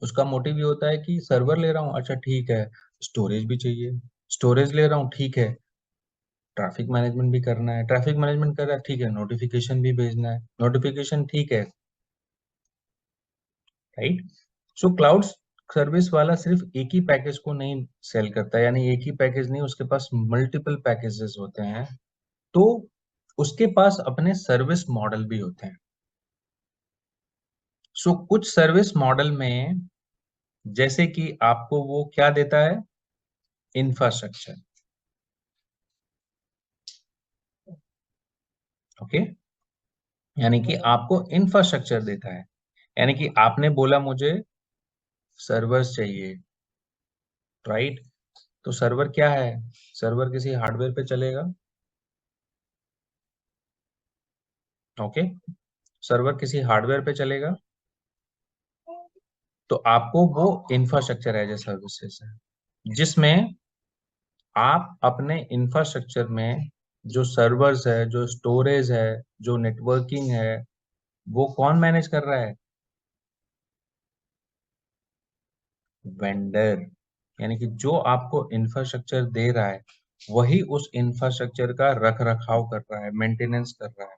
उसका मोटिव ये होता है कि सर्वर ले रहा हूँ, अच्छा ठीक है, स्टोरेज भी चाहिए, स्टोरेज ले रहा हूँ ठीक है, ट्रैफिक मैनेजमेंट भी करना है, ट्रैफिक मैनेजमेंट कर रहा है ठीक है, नोटिफिकेशन भी भेजना है, नोटिफिकेशन ठीक है, राइट। सो क्लाउड सर्विस वाला सिर्फ एक ही पैकेज को नहीं सेल करता, यानी एक ही पैकेज नहीं, उसके पास मल्टीपल पैकेजेस होते हैं। तो उसके पास अपने सर्विस मॉडल भी होते हैं। सो कुछ सर्विस मॉडल में जैसे कि आपको वो क्या देता है, इंफ्रास्ट्रक्चर, ओके, यानी कि आपको इंफ्रास्ट्रक्चर देता है। यानी कि आपने बोला मुझे सर्वर्स चाहिए, राइट। तो सर्वर क्या है, सर्वर किसी हार्डवेयर पे चलेगा, ओके, सर्वर किसी हार्डवेयर पे चलेगा। तो आपको वो इंफ्रास्ट्रक्चर एज ए सर्विसेज है, जिसमें आप अपने इंफ्रास्ट्रक्चर में जो सर्वर्स है, जो स्टोरेज है, जो नेटवर्किंग है, वो कौन मैनेज कर रहा है, वेंडर। यानी कि जो आपको इंफ्रास्ट्रक्चर दे रहा है, वही उस इंफ्रास्ट्रक्चर का रख रखाव कर रहा है, मेंटेनेंस कर रहा है,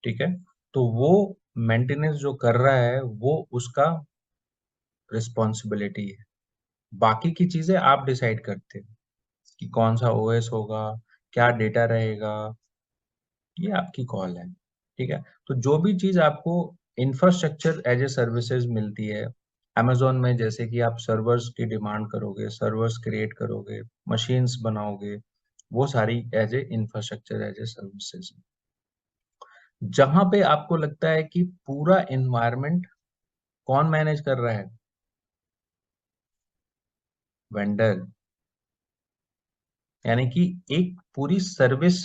ठीक है। तो वो मेंटेनेंस जो कर रहा है वो उसका रिस्पॉन्सिबिलिटी है। बाकी की चीजें आप डिसाइड करते हो कि कौन सा ओएस होगा, क्या डेटा रहेगा, ये आपकी कॉल है, ठीक है। तो जो भी चीज आपको इंफ्रास्ट्रक्चर एज ए सर्विसेज मिलती है amazon में, जैसे कि आप सर्वर्स की डिमांड करोगे, सर्वर्स क्रिएट करोगे, मशीन्स बनाओगे, वो सारी as a infrastructure as a services. जहां पे आपको लगता है कि पूरा एनवायरनमेंट कौन मैनेज कर रहा है, वेंडर। यानी कि एक पूरी सर्विस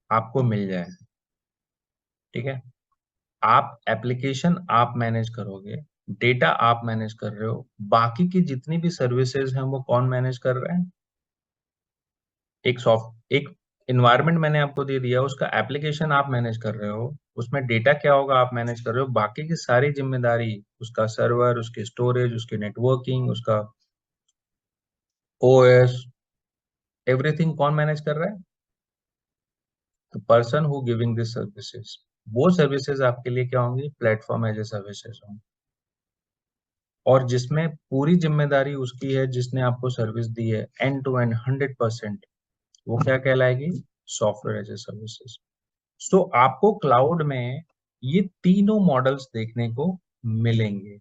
आपको मिल जाए, ठीक है। आप एप्लीकेशन आप मैनेज करोगे, डेटा आप मैनेज कर रहे हो, बाकी की जितनी भी सर्विसेज हैं वो कौन मैनेज कर रहा है, एक इन्वायरमेंट मैंने आपको दे दिया, उसका एप्लीकेशन आप मैनेज कर रहे हो, उसमें डेटा क्या होगा आप मैनेज कर रहे हो, बाकी की सारी जिम्मेदारी, उसका सर्वर, उसकी स्टोरेज, उसकी नेटवर्किंग, उसका ओएस, एवरीथिंग कौन मैनेज कर रहा है, the person who giving this services. वो सर्विसेज आपके लिए क्या होंगी, प्लेटफॉर्म एज ए सर्विसेज होंगी, और जिसमें पूरी जिम्मेदारी उसकी है, जिसने आपको सर्विस दी है, एंड टू एंड 100%, वो क्या कहलाएगी, सॉफ्टवेयर एज ए सर्विसेज। सो आपको क्लाउड में ये तीनों मॉडल्स देखने को मिलेंगे,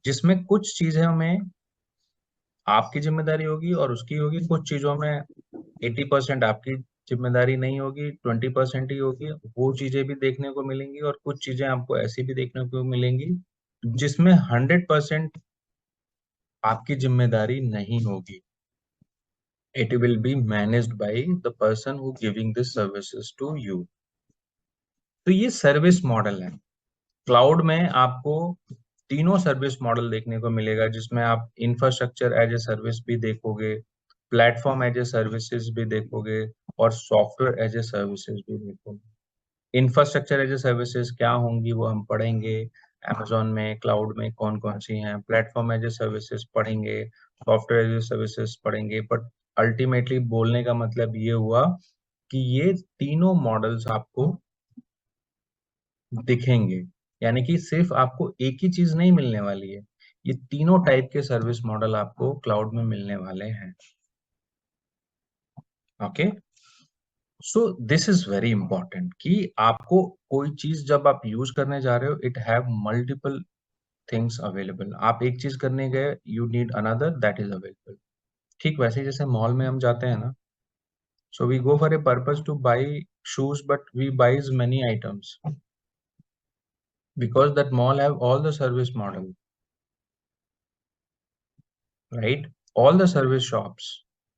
जिसमें कुछ चीजें में आपकी जिम्मेदारी होगी और उसकी होगी, कुछ चीजों में 80% आपकी जिम्मेदारी नहीं होगी, 20% ही होगी, वो चीजें भी देखने को मिलेंगी। और कुछ चीजें आपको ऐसी भी देखने को मिलेंगी जिसमें 100% आपकी जिम्मेदारी नहीं होगी, it will be managed by the person who giving this services to you। तो ये सर्विस मॉडल है। क्लाउड में आपको तीनों सर्विस मॉडल देखने को मिलेगा, जिसमें आप इंफ्रास्ट्रक्चर एज ए सर्विस भी देखोगे, प्लेटफॉर्म एज ए सर्विसेज भी देखोगे, और सॉफ्टवेयर एज ए सर्विसेज भी देखोगे। इंफ्रास्ट्रक्चर एज ए सर्विसेज क्या होंगी वो हम पढ़ेंगे, amazon में क्लाउड में कौन कौन सी हैं, प्लेटफॉर्म एज ए सर्विसेज पढ़ेंगे, सॉफ्टवेयर एज ए सर्विसेज पढ़ेंगे। बट अल्टीमेटली बोलने का मतलब ये हुआ कि ये तीनों मॉडल्स आपको दिखेंगे, यानी कि सिर्फ आपको एक ही चीज नहीं मिलने वाली है, ये तीनों टाइप के सर्विस मॉडल आपको क्लाउड में मिलने वाले हैं, okay. So this is very important कि आपको कोई चीज जब आप यूज करने जा रहे हो, it have multiple things available. आप एक चीज करने गए, you need another that is available. ठीक वैसे ही जैसे मॉल में हम जाते हैं ना, so we go for a purpose to buy shoes, but we buys many items because that mall have all the service model, right, all the service shops.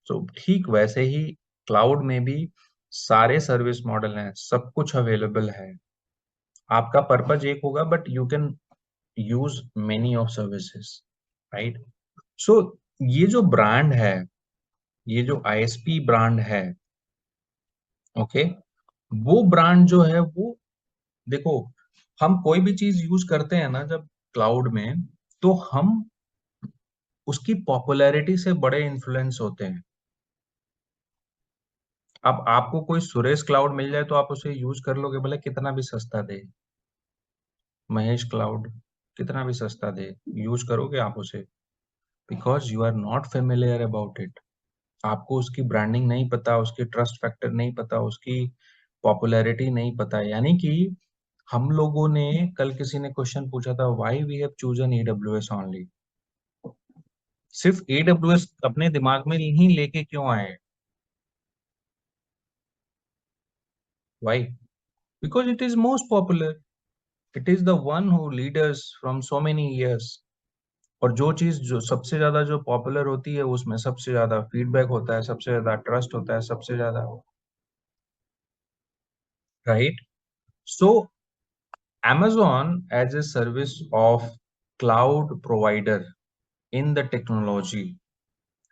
So ठीक वैसे ही क्लाउड में भी सारे सर्विस मॉडल हैं, सब कुछ available है। आपका पर्पज एक होगा but you can use many of services, right. So ये जो ब्रांड है, ये जो आईएसपी ब्रांड है, ओके, वो ब्रांड जो है वो, देखो, हम कोई भी चीज यूज करते हैं ना जब क्लाउड में, तो हम उसकी पॉपुलैरिटी से बड़े इन्फ्लुएंस होते हैं। अब आपको कोई सुरेश क्लाउड मिल जाए तो आप उसे यूज कर लोगे, भले कितना भी सस्ता दे। महेश क्लाउड कितना भी सस्ता दे, यूज करोगे आप उसे, because you are not familiar about it. आपको उसकी ब्रांडिंग नहीं पता, उसकी ट्रस्ट फैक्टर नहीं पता, उसकी पॉपुलैरिटी नहीं पता। यानी कि हम लोगों ने, कल किसी ने क्वेश्चन पूछा था, why we have chosen AWS only. सिर्फ एडब्ल्यूएस अपने दिमाग में ही लेके क्यों आए? Why? Because it is most popular, it is the one who leaders from so many years. और जो चीज जो सबसे ज्यादा जो पॉपुलर होती है, उसमें सबसे ज्यादा फीडबैक होता है, सबसे ज्यादा ट्रस्ट होता है, सबसे ज्यादा, right. So Amazon as a service of cloud provider in the technology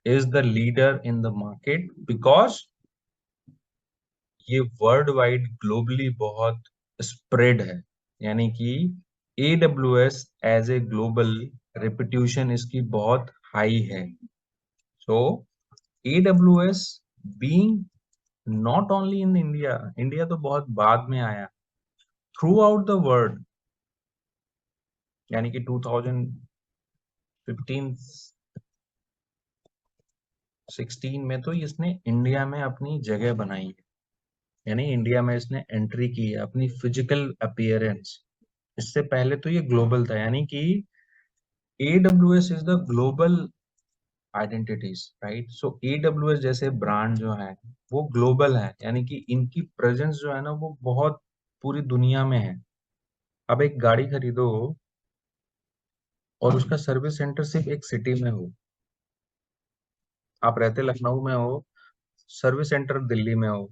is the leader in the market because ये वर्ल्ड वाइड ग्लोबली बहुत स्प्रेड है। यानी कि AWS as a global reputation इसकी बहुत हाई है। So AWS being not only in India, India तो बहुत बाद में आया, थ्रू आउट द वर्ल्ड। यानी कि 2015 16 में तो इसने इंडिया में अपनी जगह बनाई है। यानी इंडिया में इसने एंट्री की है, अपनी फिजिकल अपीयरेंस। इससे पहले तो ये ग्लोबल था। यानी कि AWS is the global identities, right. So AWS जैसे ब्रांड जो है वो ग्लोबल है, यानी कि इनकी प्रेजेंस जो है ना वो बहुत पूरी दुनिया में है। अब एक गाड़ी खरीदो और उसका सर्विस सेंटर सिर्फ एक सिटी में हो, आप रहते लखनऊ में हो, सर्विस सेंटर दिल्ली में हो,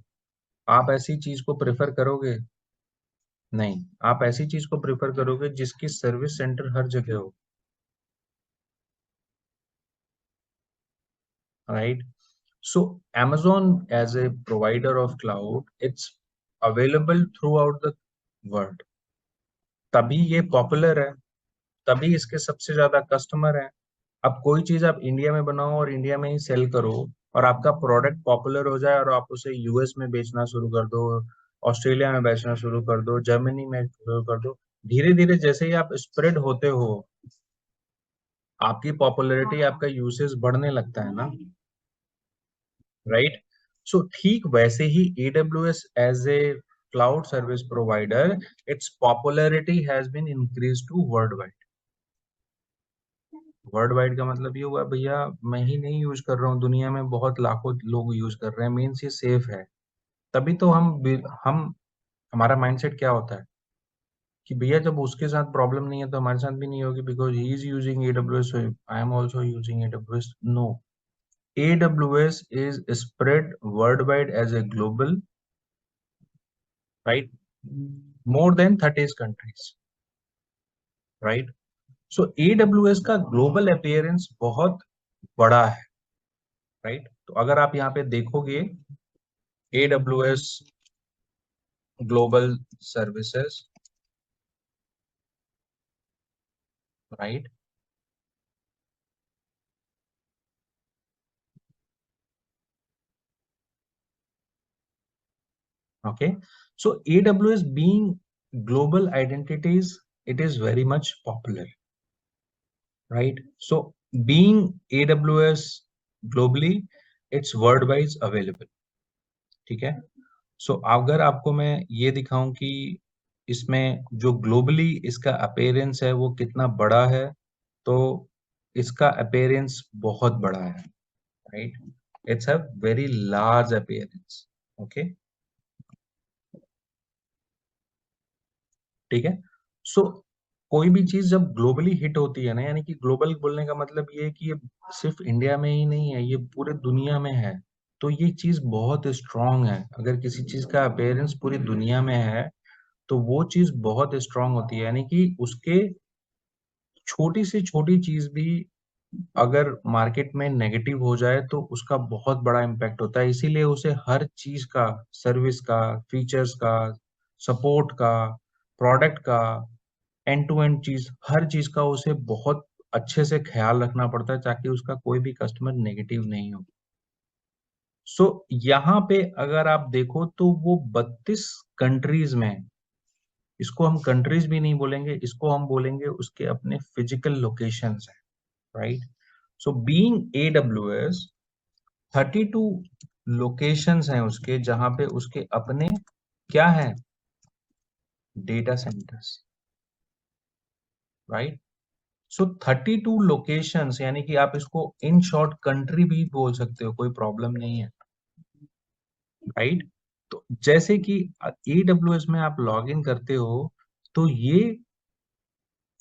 आप ऐसी चीज को प्रेफर करोगे? नहीं, आप ऐसी चीज को प्रेफर करोगे जिसकी सर्विस सेंटर हर जगह हो, right. So Amazon as a provider of cloud, it's available throughout the world, तभी ये पॉपुलर है, तभी इसके सबसे ज्यादा कस्टमर हैं। अब कोई चीज आप इंडिया में बनाओ और इंडिया में ही सेल करो, और आपका प्रोडक्ट पॉपुलर हो जाए और आप उसे यूएस में बेचना शुरू कर दो, ऑस्ट्रेलिया में बेचना शुरू कर दो, जर्मनी में शुरू कर दो, धीरे धीरे जैसे ही आप स्प्रेड होते हो, आपकी पॉपुलैरिटी, आपका यूसेज बढ़ने लगता है ना, राइट। सो ठीक वैसे ही AWS as a cloud service provider, it's popularity has been increase to world wide. World wide का मतलब ये हुआ, भैया मैं ही नहीं यूज कर रहा हूँ, दुनिया में बहुत लाखों लोग यूज कर रहे हैं, मीन्स ये सेफ है। तभी तो हम हमारा माइंडसेट क्या होता है कि भैया जब उसके साथ प्रॉब्लम नहीं है तो हमारे साथ भी नहीं होगी, because he is using AWS, I am also using AWS। No, AWS is spread worldwide as a global, right? More than 30 countries, right? So AWS का global appearance बहुत बड़ा है, right? तो अगर आप यहाँ पे देखोगे AWS global services, right? Okay. So AWS being global identities, it is very much popular, right? So being AWS globally, it's worldwide available. ठीक है। सो अगर आपको मैं ये दिखाऊं कि इसमें जो ग्लोबली इसका अपेयरेंस है वो कितना बड़ा है, तो इसका अपेयरेंस बहुत बड़ा है, right. It's a very large appearance, okay, ठीक है। सो कोई भी चीज जब ग्लोबली हिट होती है ना, यानी कि ग्लोबल बोलने का मतलब ये है कि ये सिर्फ इंडिया में ही नहीं है, ये पूरे दुनिया में है। तो ये चीज बहुत स्ट्रांग है। अगर किसी चीज का अपेयरेंस पूरी दुनिया में है तो वो चीज बहुत स्ट्रांग होती है, यानी कि उसके छोटी से छोटी चीज भी अगर मार्केट में नेगेटिव हो जाए तो उसका बहुत बड़ा इम्पैक्ट होता है। इसीलिए उसे हर चीज का, सर्विस का, फीचर्स का, सपोर्ट का, प्रोडक्ट का, एंड टू एंड चीज, हर चीज का उसे बहुत अच्छे से ख्याल रखना पड़ता है ताकि उसका कोई भी कस्टमर नेगेटिव नहीं हो। सो यहाँ पे अगर आप देखो तो वो 32 कंट्रीज में, इसको हम कंट्रीज भी नहीं बोलेंगे, इसको हम बोलेंगे उसके अपने फिजिकल लोकेशंस है, right. So being AWS, 32 locations हैं उसके जहां पे उसके अपने क्या है, डेटा सेंटर्स, राइट। सो 32 लोकेशंस, यानी कि आप इसको इन शॉर्ट कंट्री भी बोल सकते हो, कोई प्रॉब्लम नहीं है, राइट। तो जैसे कि एडब्ल्यूएस में आप लॉग इन करते हो तो ये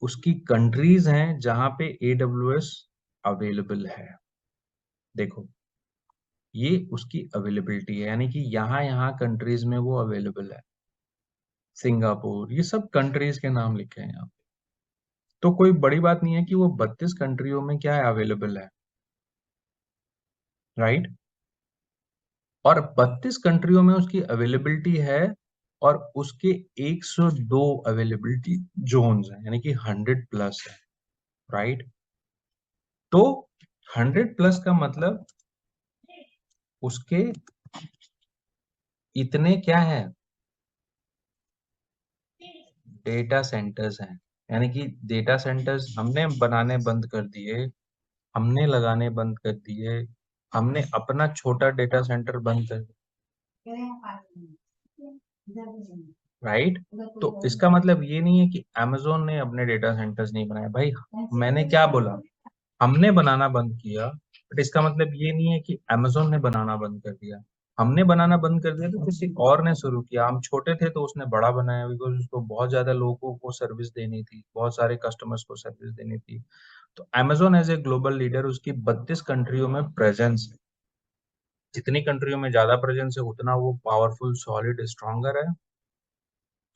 उसकी कंट्रीज हैं जहां पे एडब्ल्यूएस अवेलेबल है। देखो, ये उसकी अवेलेबिलिटी है, यानी कि यहाँ यहाँ कंट्रीज में वो अवेलेबल है। सिंगापुर, ये सब कंट्रीज के नाम लिखे हैं यहाँ पे। तो कोई बड़ी बात नहीं है कि वो 32 कंट्रियों में क्या है, अवेलेबल है, राइट। और 32 कंट्रियों में उसकी अवेलेबिलिटी है, और उसके 102 अवेलेबिलिटी जोन्स हैं, यानी कि 100 प्लस है, राइट। तो 100 प्लस का मतलब उसके इतने क्या है, डेटा सेंटर्स हैं। यानी कि डेटा सेंटर्स हमने बनाने बंद कर दिए, हमने लगाने बंद कर दिए, हमने अपना छोटा डेटा सेंटर बंद कर दिया, राइट। तो इसका मतलब ये नहीं है कि अमेजोन ने अपने डेटा सेंटर्स नहीं बनाए भाई। मैंने क्या बोला, हमने बनाना बंद किया, बट इसका मतलब ये नहीं है कि अमेजोन ने बनाना बंद कर दिया। हमने बनाना बंद कर दिया तो किसी और ने शुरू किया। हम छोटे थे तो उसने बड़ा बनाया, बिकॉज उसको बहुत ज्यादा लोगों को सर्विस देनी थी, बहुत सारे कस्टमर्स को सर्विस देनी थी। तो Amazon as a global leader, उसकी 32 कंट्रियों में प्रेजेंस है। जितनी कंट्रियों में ज्यादा प्रेजेंस है उतना वो पावरफुल, सॉलिड, स्ट्रॉन्गर है,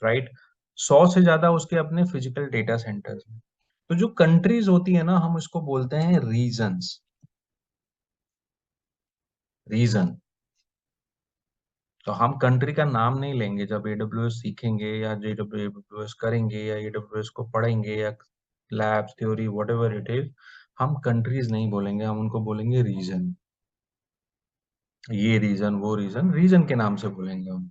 राइट। 100 से ज्यादा उसके अपने फिजिकल डेटा सेंटर्स हैं। तो जो कंट्रीज होती है ना, हम उसको बोलते हैं रीजन्स, रीजन। तो हम कंट्री का नाम नहीं लेंगे जब एडब्ल्यूएस सीखेंगे या एडब्ल्यूएस करेंगे या एडब्ल्यूएस को पढ़ेंगे या labs, theory, whatever it is, हम कंट्रीज नहीं बोलेंगे, हम उनको बोलेंगे रीजन। ये रीजन, वो रीजन, रीजन के नाम से बोलेंगे हम।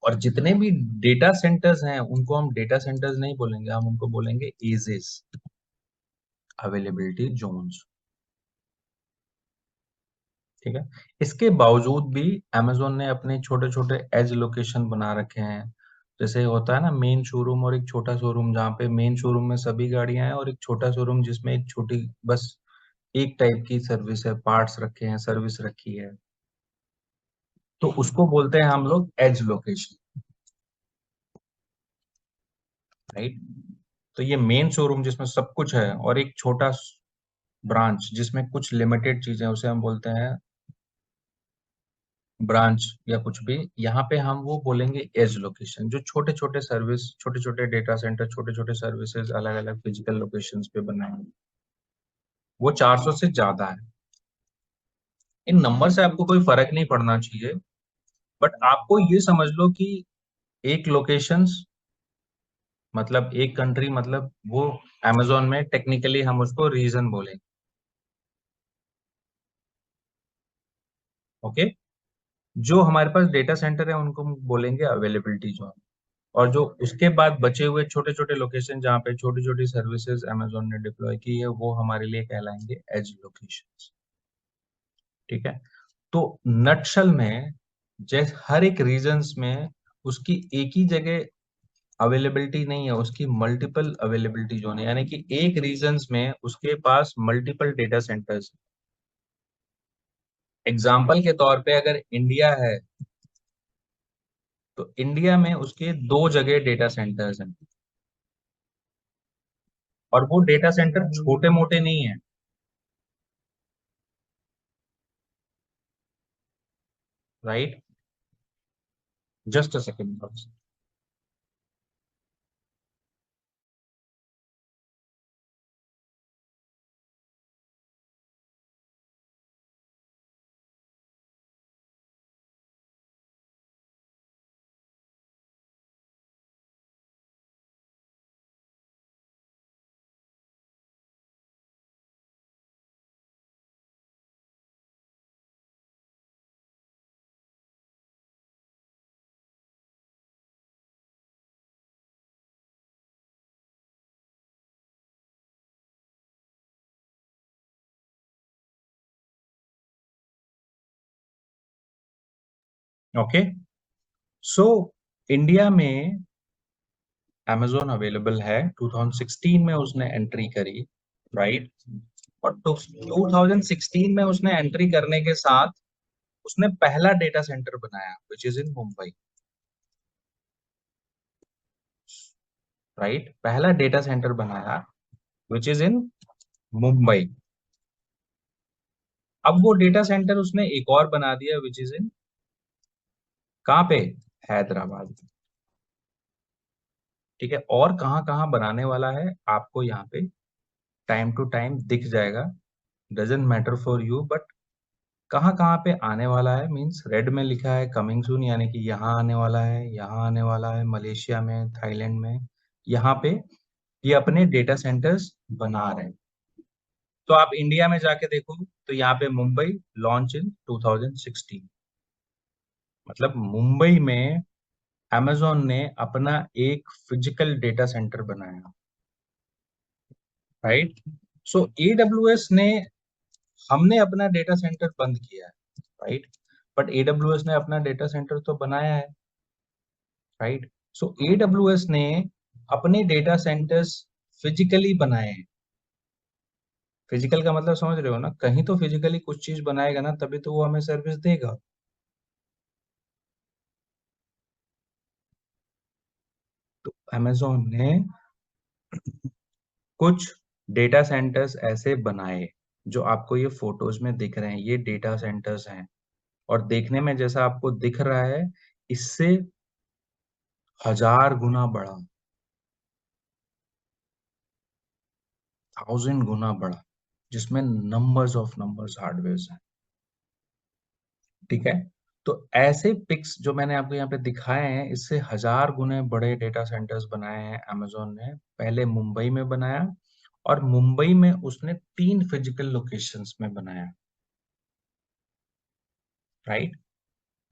और जितने भी डेटा सेंटर्स हैं उनको हम डेटा सेंटर्स नहीं बोलेंगे, हम उनको बोलेंगे एजेस, अवेलेबिलिटी जोन्स, ठीक है। इसके बावजूद भी अमेजोन ने अपने छोटे छोटे एज लोकेशन बना रखे हैं। जैसे होता है ना मेन शोरूम और एक छोटा शोरूम, जहाँ पे मेन शोरूम में सभी गाड़ियां हैं और एक छोटा शोरूम जिसमें एक छोटी बस एक टाइप की सर्विस है, पार्ट्स रखे हैं, सर्विस रखी है। तो उसको बोलते हैं हम लोग एज लोकेशन, राइट। तो ये मेन शोरूम जिसमें सब कुछ है और एक छोटा ब्रांच जिसमें कुछ लिमिटेड चीजें, उसे हम बोलते हैं ब्रांच या कुछ भी। यहाँ पे हम वो बोलेंगे एज लोकेशन, जो छोटे छोटे सर्विस, छोटे छोटे डेटा सेंटर, छोटे छोटे सर्विसेज अलग अलग फिजिकल लोकेशंस पे बनाएंगे। वो 400 से ज्यादा है। इन नंबर से आपको कोई फर्क नहीं पड़ना चाहिए, बट आपको ये समझ लो कि एक लोकेशंस मतलब एक कंट्री, मतलब वो अमेजोन में टेक्निकली हम उसको रीजन बोलेंगे, ओके। जो हमारे पास डेटा सेंटर है उनको हम बोलेंगे अवेलेबिलिटी जोन। और जो उसके बाद बचे हुए छोटे छोटे लोकेशन जहाँ पे छोटी छोटी सर्विसेज अमेजोन ने डिप्लॉय की है, वो हमारे लिए कहलाएंगे एज लोकेशंस, ठीक है। तो नटशल में, जैसे हर एक रीजन्स में उसकी एक ही जगह अवेलेबिलिटी नहीं है, उसकी मल्टीपल अवेलेबिलिटी जोन है, यानी कि एक रीजन्स में उसके पास मल्टीपल डेटा सेंटर्स। एग्जाम्पल के तौर पे अगर इंडिया है तो इंडिया में उसके 2 जगह डेटा सेंटर्स हैं, और वो डेटा सेंटर छोटे मोटे नहीं है। Right, just a second. Okay, so India में Amazon अवेलेबल है। 2016 में उसने एंट्री करी, राइट। और 2016 में उसने एंट्री करने के साथ उसने पहला डेटा सेंटर बनाया which is in Mumbai, right. पहला डेटा सेंटर बनाया विच इज इन मुंबई। अब वो डेटा सेंटर उसने एक और बना दिया विच इज इन कहाँ पे, हैदराबाद। ठीक है, और कहाँ कहाँ बनाने वाला है आपको यहाँ पे टाइम टू टाइम दिख जाएगा, doesn't matter for you, but कहाँ कहाँ पे आने वाला है मीन्स रेड में लिखा है कमिंग सून, यानी कि यहाँ आने वाला है, यहाँ आने वाला है, मलेशिया में, थाईलैंड में, यहाँ पे ये अपने डेटा सेंटर्स बना रहे हैं। तो आप इंडिया में जाके देखो तो यहाँ पे मुंबई लॉन्च इन 2016, मतलब मुंबई में amazon ने अपना एक फिजिकल डेटा सेंटर बनाया, राइट। सो AWS ने, हमने अपना डेटा सेंटर बंद किया है, राइट, बट AWS ने अपना डेटा सेंटर तो बनाया है, राइट। सो AWS ने अपने डेटा सेंटर्स फिजिकली बनाए हैं। फिजिकल का मतलब समझ रहे हो ना, कहीं तो फिजिकली कुछ चीज बनाएगा ना, तभी तो वो हमें सर्विस देगा। तो अमेजोन ने कुछ डेटा सेंटर्स ऐसे बनाए जो आपको ये फोटोज में दिख रहे हैं, ये डेटा सेंटर्स हैं। और देखने में जैसा आपको दिख रहा है, इससे 1000 गुना बड़ा, 1000 गुना बड़ा, जिसमें नंबर्स हार्डवेयर हैं। ठीक है, तो ऐसे पिक्स जो मैंने आपको यहाँ पे दिखाए हैं, इससे 1000 गुने बड़े डेटा सेंटर्स बनाए हैं अमेजोन ने। पहले मुंबई में बनाया, और मुंबई में उसने 3 फिजिकल लोकेशंस में बनाया, राइट।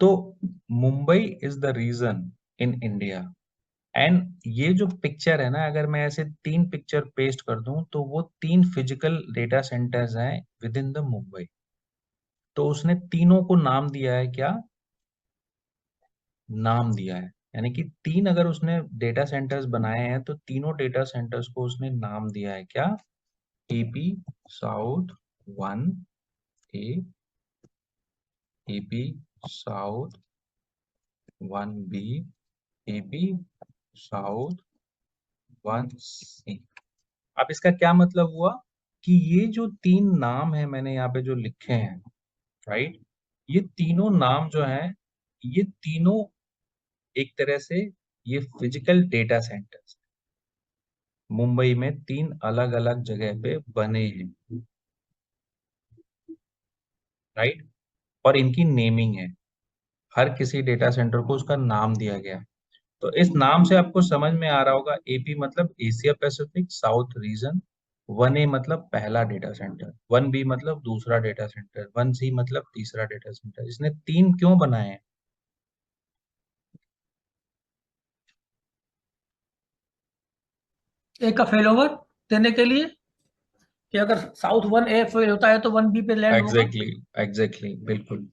तो Mumbai is the region in India. And ये जो पिक्चर है ना, अगर मैं ऐसे 3 पिक्चर पेस्ट कर दूं तो वो 3 फिजिकल डेटा सेंटर्स हैं विद इन द मुंबई। तो उसने तीनों को नाम दिया है क्या, नाम दिया है, यानी कि 3 अगर उसने डेटा सेंटर्स बनाए हैं तो तीनों डेटा सेंटर्स को उसने नाम दिया है क्या, AP south 1 A, AP south 1 B, AP south 1 C. अब इसका क्या मतलब हुआ कि ये जो 3 नाम है मैंने यहाँ पे जो लिखे हैं, राइट, ये तीनों नाम जो हैं, ये तीनों एक तरह से ये फिजिकल डेटा सेंटर्स मुंबई में 3 अलग अलग जगह पे बने हैं, राइट। और इनकी नेमिंग है, हर किसी डेटा सेंटर को उसका नाम दिया गया है। तो इस नाम से आपको समझ में आ रहा होगा, एपी मतलब एशिया पैसिफिक साउथ रीजन, 1 ए मतलब पहला डेटा सेंटर, 1 बी मतलब दूसरा डेटा सेंटर, 1 सी मतलब तीसरा डेटा सेंटर। इसने 3 क्यों बनाए हैं, ए का फेल ओवर देने के लिए कि अगर साउथ वन ए फेल होता है तो वन बी पे लैंड होगा। एग्जैक्टली, एग्जैक्टली, बिल्कुल।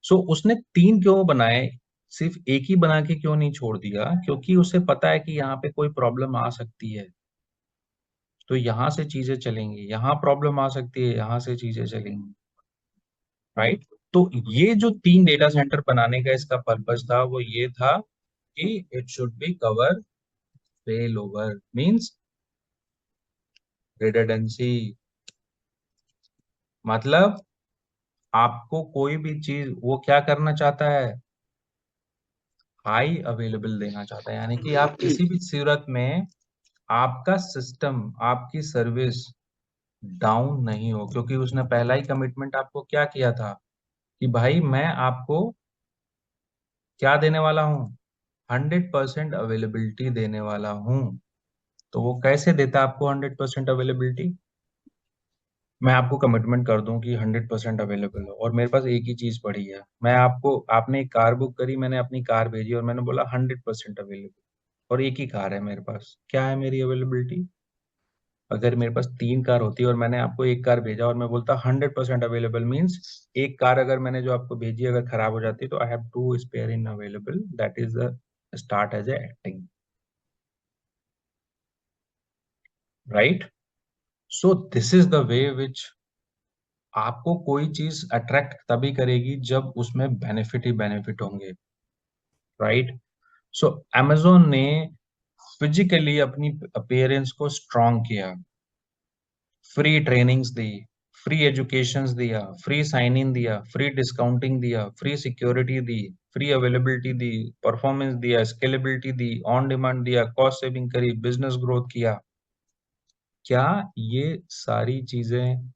सो उसने 3 क्यों बनाए, सिर्फ एक ही बना के क्यों नहीं छोड़ दिया, क्योंकि उसे पता है कि यहाँ पे कोई प्रॉब्लम आ सकती है, तो यहाँ से चीजें चलेंगी, यहाँ प्रॉब्लम आ सकती है, यहाँ से चीजें चलेंगी, राइट। तो ये जो 3 डेटा सेंटर बनाने का इसका पर्पस था वो ये था कि it should be cover fail over means redundancy, मतलब आपको कोई भी चीज वो क्या करना चाहता है, हाई अवेलेबल देना चाहता है, यानी कि आप किसी भी सूरत में आपका सिस्टम, आपकी सर्विस डाउन नहीं हो, क्योंकि उसने पहला ही कमिटमेंट आपको क्या किया था कि भाई मैं आपको क्या देने वाला हूँ, 100% अवेलेबिलिटी देने वाला हूँ। तो वो कैसे देता है आपको 100% अवेलेबिलिटी? मैं आपको कमिटमेंट कर दूं कि 100% अवेलेबल हो, और मेरे पास एक ही चीज पड़ी है, मैं आपको, आपने एक कार बुक करी, मैंने अपनी कार भेजी और मैंने बोला 100% अवेलेबल, और एक ही कार है मेरे पास, क्या है मेरी अवेलेबिलिटी? अगर मेरे पास 3 कार होती और मैंने आपको एक कार भेजा और मैं बोलता 100% अवेलेबल, मीन्स एक कार अगर मैंने जो आपको भेजी अगर खराब हो जाती तो I have to spare in available, that is the start as a acting, right? So this is the way which आपको कोई चीज अट्रैक्ट तभी करेगी जब उसमें बेनिफिट ही बेनिफिट होंगे, राइट? सो amazon ने फिजिकली अपनी अपीयरेंस को स्ट्रॉन्ग किया, फ्री ट्रेनिंग्स दी, फ्री एजुकेशंस दिया, फ्री साइन इन दिया, फ्री डिस्काउंटिंग दिया, फ्री सिक्योरिटी दी, फ्री अवेलेबिलिटी दी, परफॉर्मेंस दिया, स्केलेबिलिटी दी, ऑन डिमांड दिया, कॉस्ट सेविंग करी, बिजनेस ग्रोथ किया। क्या ये सारी चीजें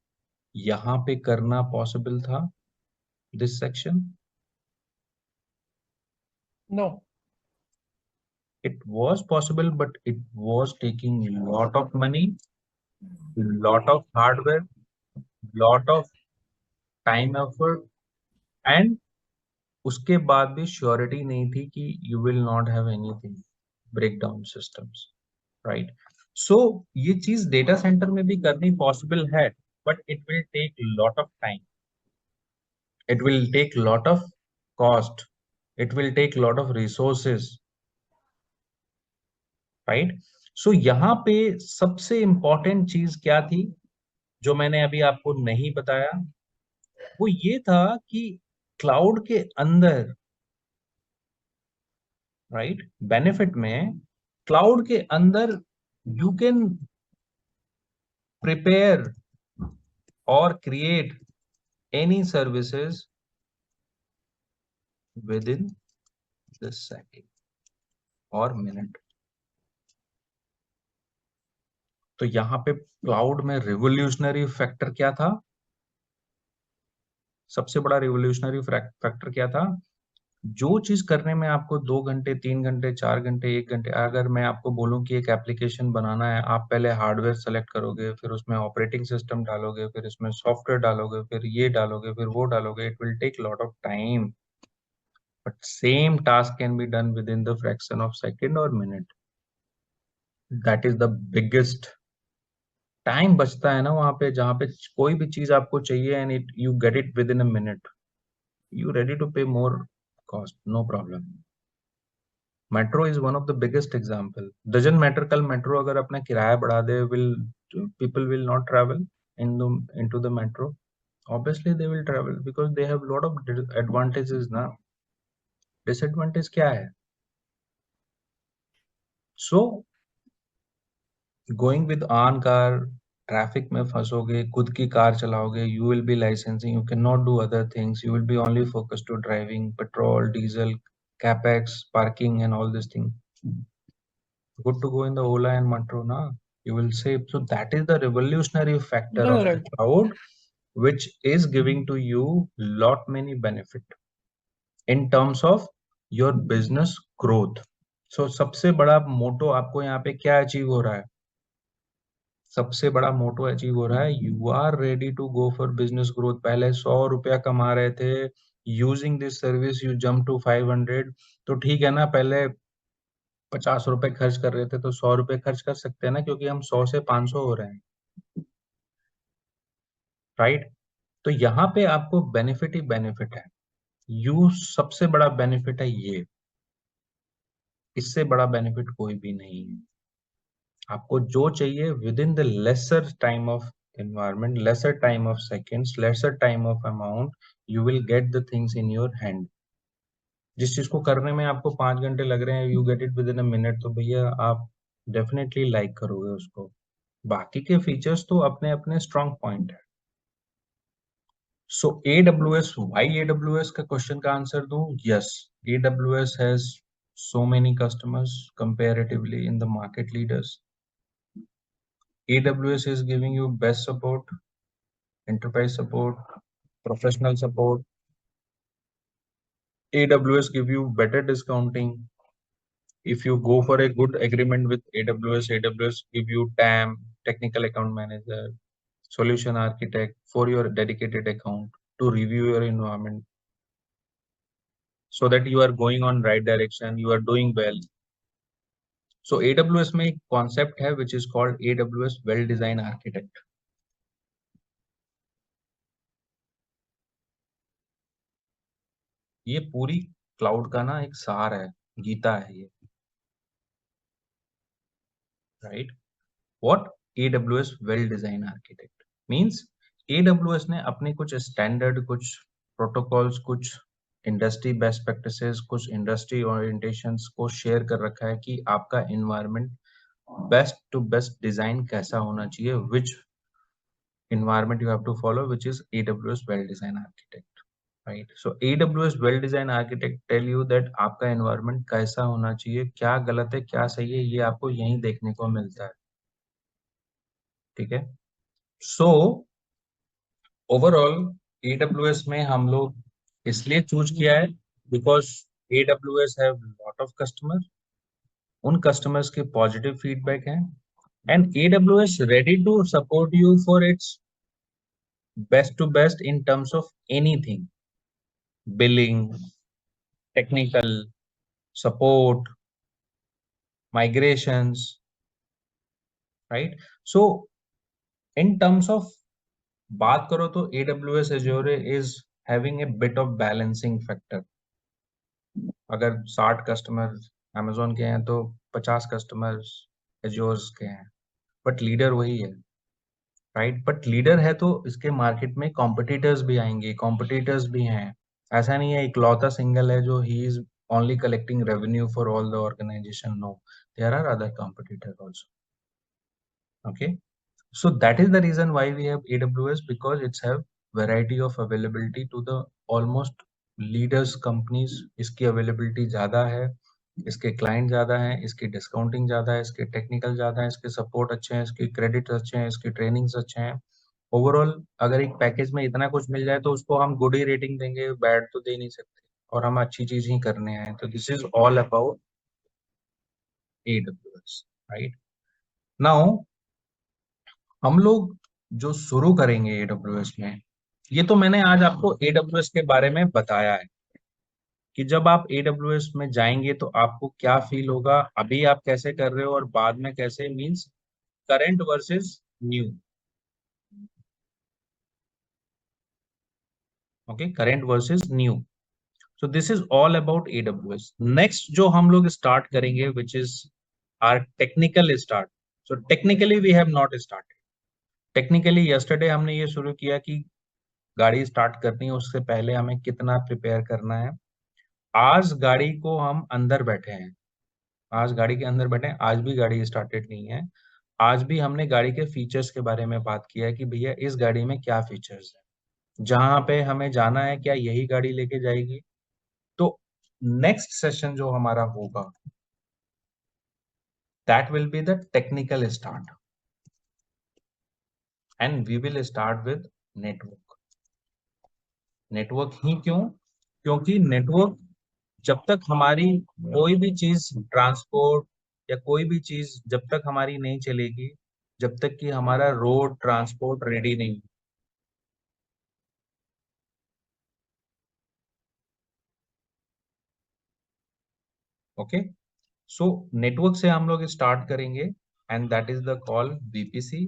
यहाँ पे करना पॉसिबल था, this section? No. It was possible, but it was taking a lot of money, lot of hardware, lot of time effort, and उसके बाद भी श्योरिटी नहीं थी कि you will not have anything, break down systems, right? So ये चीज data centre में भी करनी पॉसिबल है, but it will take lot of time, it will take lot of cost, it will take lot of resources, right? So यहाँ पे सबसे important चीज क्या थी जो मैंने अभी आपको नहीं बताया, वो ये था कि क्लाउड के अंदर, राइट, बेनिफिट में क्लाउड के अंदर यू कैन प्रिपेयर और create any services with in this second और मिनट। तो यहाँ पे क्लाउड में रिवोल्यूशनरी फैक्टर क्या था? सबसे बड़ा रिवोल्यूशनरी फैक्टर क्या था? जो चीज करने में आपको 2 घंटे, 3 घंटे, 4 घंटे, 1 घंटे, अगर मैं आपको बोलूं कि एक एप्लीकेशन बनाना है, आप पहले हार्डवेयर सेलेक्ट करोगे, फिर उसमें ऑपरेटिंग सिस्टम डालोगे, फिर इसमें सॉफ्टवेयर डालोगे, फिर ये डालोगे, फिर वो डालोगे, it will take lot of time, but same task can be done within the fraction of second और minute. That is the biggest time बचता है ना वहां पे, जहां पे कोई भी चीज आपको चाहिए and it you get it within a minute, you ready to pay more cost, no problem. Metro is one of the biggest example, doesn't matter कल मेट्रो अगर अपना किराया बढ़ा दे, will people will not travel in the into the metro? Obviously they will travel because they have lot of advantages ना। Disadvantage क्या है? So going with on car, traffic में फंसोगे, खुद की कार चलाओगे, you will be licensing, you can not do other things, you will be only focus to driving, petrol, diesel, capex, parking and all this thing, good to go in the Ola and Metro, na? You will save. So that is the revolutionary factor of the Right. cloud, which is giving to you lot many benefit in terms of your business growth. So सबसे बड़ा मोटो आपको यहाँ पे क्या achieve हो रहा है? सबसे बड़ा मोटो अचीव हो रहा है, you are ready to go for business growth. पहले 100 रुपया कमा रहे थे, using this service you jump to 500, तो ठीक है ना, पहले 50 रुपए खर्च कर रहे थे तो 100 रुपए खर्च कर सकते हैं ना, क्योंकि हम 100 से 500 हो रहे हैं, राइट? तो यहाँ पे आपको बेनिफिट ही बेनिफिट है, यू सबसे बड़ा बेनिफिट है ये, इससे बड़ा बेनिफिट कोई भी नहीं है। आपको जो चाहिए with in the lesser time of environment, lesser time of seconds, lesser time of amount, you will get the things in your hand। जिस चीज को करने में आपको 5 घंटे लग रहे हैं, you get it within a minute, तो भैया आप डेफिनेटली लाइक करोगे उसको। बाकी के फीचर्स तो अपने अपने स्ट्रॉन्ग पॉइंट है। So AWS, why AWS का क्वेश्चन का आंसर दूं? Yes, AWS has so many customers comparatively in the market leaders. AWS is giving you best support, enterprise support, professional support. AWS give you better discounting. If you go for a good agreement with AWS, AWS give you TAM, technical account manager, solution architect for your dedicated account to review your environment so that you are going on right direction, you are doing well. So AWS में एक concept है which is called AWS well design architect. ये पूरी cloud का ना एक सार है, गीता है ये, right? What AWS well design architect means? AWS ने अपने कुछ स्टैंडर्ड, कुछ प्रोटोकॉल्स, कुछ इंडस्ट्री बेस्ट प्रैक्टिसेस, कुछ इंडस्ट्री ओरिएंटेशंस को शेयर कर रखा है कि आपका environment best to best design कैसा होना चाहिए, which environment you have to follow, which is AWS well design architect, right? So AWS well design architect tell you that आपका environment कैसा होना चाहिए, क्या गलत है क्या सही है, ये आपको यहीं देखने को मिलता है, ठीक है? So overall AWS में हम लोग इसलिए चूज किया है because AWS have lot of customers, उन customers के positive feedback हैं, and AWS ready to support you for its best to best in terms of anything, billing, technical support, migrations, right? So in terms of बात करो तो AWS Azure is having a bit of balancing factor. अगर 60 customer Amazon के हैं तो 50 customers Azure के हैं, but leader वही है, राइट? बट लीडर है तो इसके मार्केट में कॉम्पिटिटर्स भी आएंगे, कॉम्पिटिटर्स भी हैं, ऐसा नहीं है इकलौता सिंगल है जो he is only collecting revenue for all the organization. No, there are other competitors also. Okay, so that is the reason why we have AWS, because it's have variety of availability to the almost leaders companies. इसकी availability ज़्यादा है, इसके client ज़्यादा हैं, इसकी discounting ज़्यादा है, इसके टेक्निकल ज़्यादा है, इसके सपोर्ट अच्छे हैं, इसके क्रेडिट अच्छे हैं, इसके ट्रेनिंग्स अच्छे हैं. ओवरऑल अगर एक पैकेज में इतना कुछ मिल जाए तो उसको हम गुड ही रेटिंग देंगे, बैड तो दे नहीं सकते, और हम अच्छी चीज ही करने आए. तो this is all about AWS, right? Now हम लोग जो शुरू करेंगे AWS में, ये तो मैंने आज आपको AWS के बारे में बताया है कि जब आप AWS में जाएंगे तो आपको क्या फील होगा, अभी आप कैसे कर रहे हो और बाद में कैसे, means current versus new. Okay, current versus new. So this is all about AWS. Next जो हम लोग start करेंगे, which is our technical start. So technically we have not started. Technically yesterday हमने ये शुरू किया कि गाड़ी स्टार्ट करनी है, उससे पहले हमें कितना प्रिपेयर करना है. आज गाड़ी को हम अंदर बैठे हैं, आज गाड़ी के अंदर बैठे हैं, आज भी गाड़ी स्टार्टेड नहीं है. आज भी हमने गाड़ी के फीचर्स के बारे में बात किया है कि भैया इस गाड़ी में क्या फीचर्स है, जहां पे हमें जाना है क्या यही गाड़ी लेके जाएगी. तो नेक्स्ट सेशन जो हमारा होगा, that will be the technical start, and we will start with network. Network ही क्यों? क्योंकि नेटवर्क जब तक हमारी कोई भी चीज ट्रांसपोर्ट या कोई भी चीज जब तक हमारी नहीं चलेगी, जब तक कि हमारा रोड ट्रांसपोर्ट रेडी नहीं. ओके, सो नेटवर्क से हम लोग स्टार्ट करेंगे, and that is the call VPC.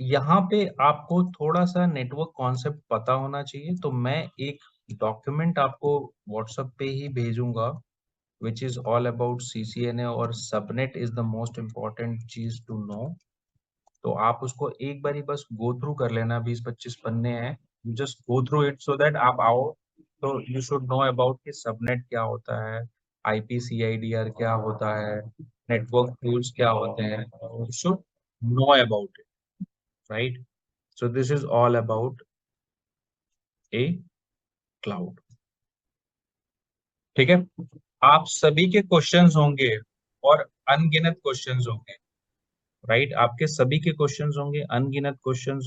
यहाँ पे आपको थोड़ा सा नेटवर्क कॉन्सेप्ट पता होना चाहिए, तो मैं एक डॉक्यूमेंट आपको व्हाट्सएप पे ही भेजूंगा which is all about CCNA, और subnet is the most important चीज टू नो. तो आप उसको एक बारी बस गो थ्रू कर लेना, 20-25 पन्ने हैं, you just go through it so that आप आओ तो यू शुड नो अबाउट कि सबनेट क्या होता है, IPCIDR क्या होता है, नेटवर्क टूल्स क्या होते हैं, you should know about it, right? So this is all about A cloud. ठीक है, आप सभी के क्वेश्चंस होंगे और अनगिनत क्वेश्चंस होंगे, राइट? आपके सभी के क्वेश्चंस होंगे, अनगिनत क्वेश्चंस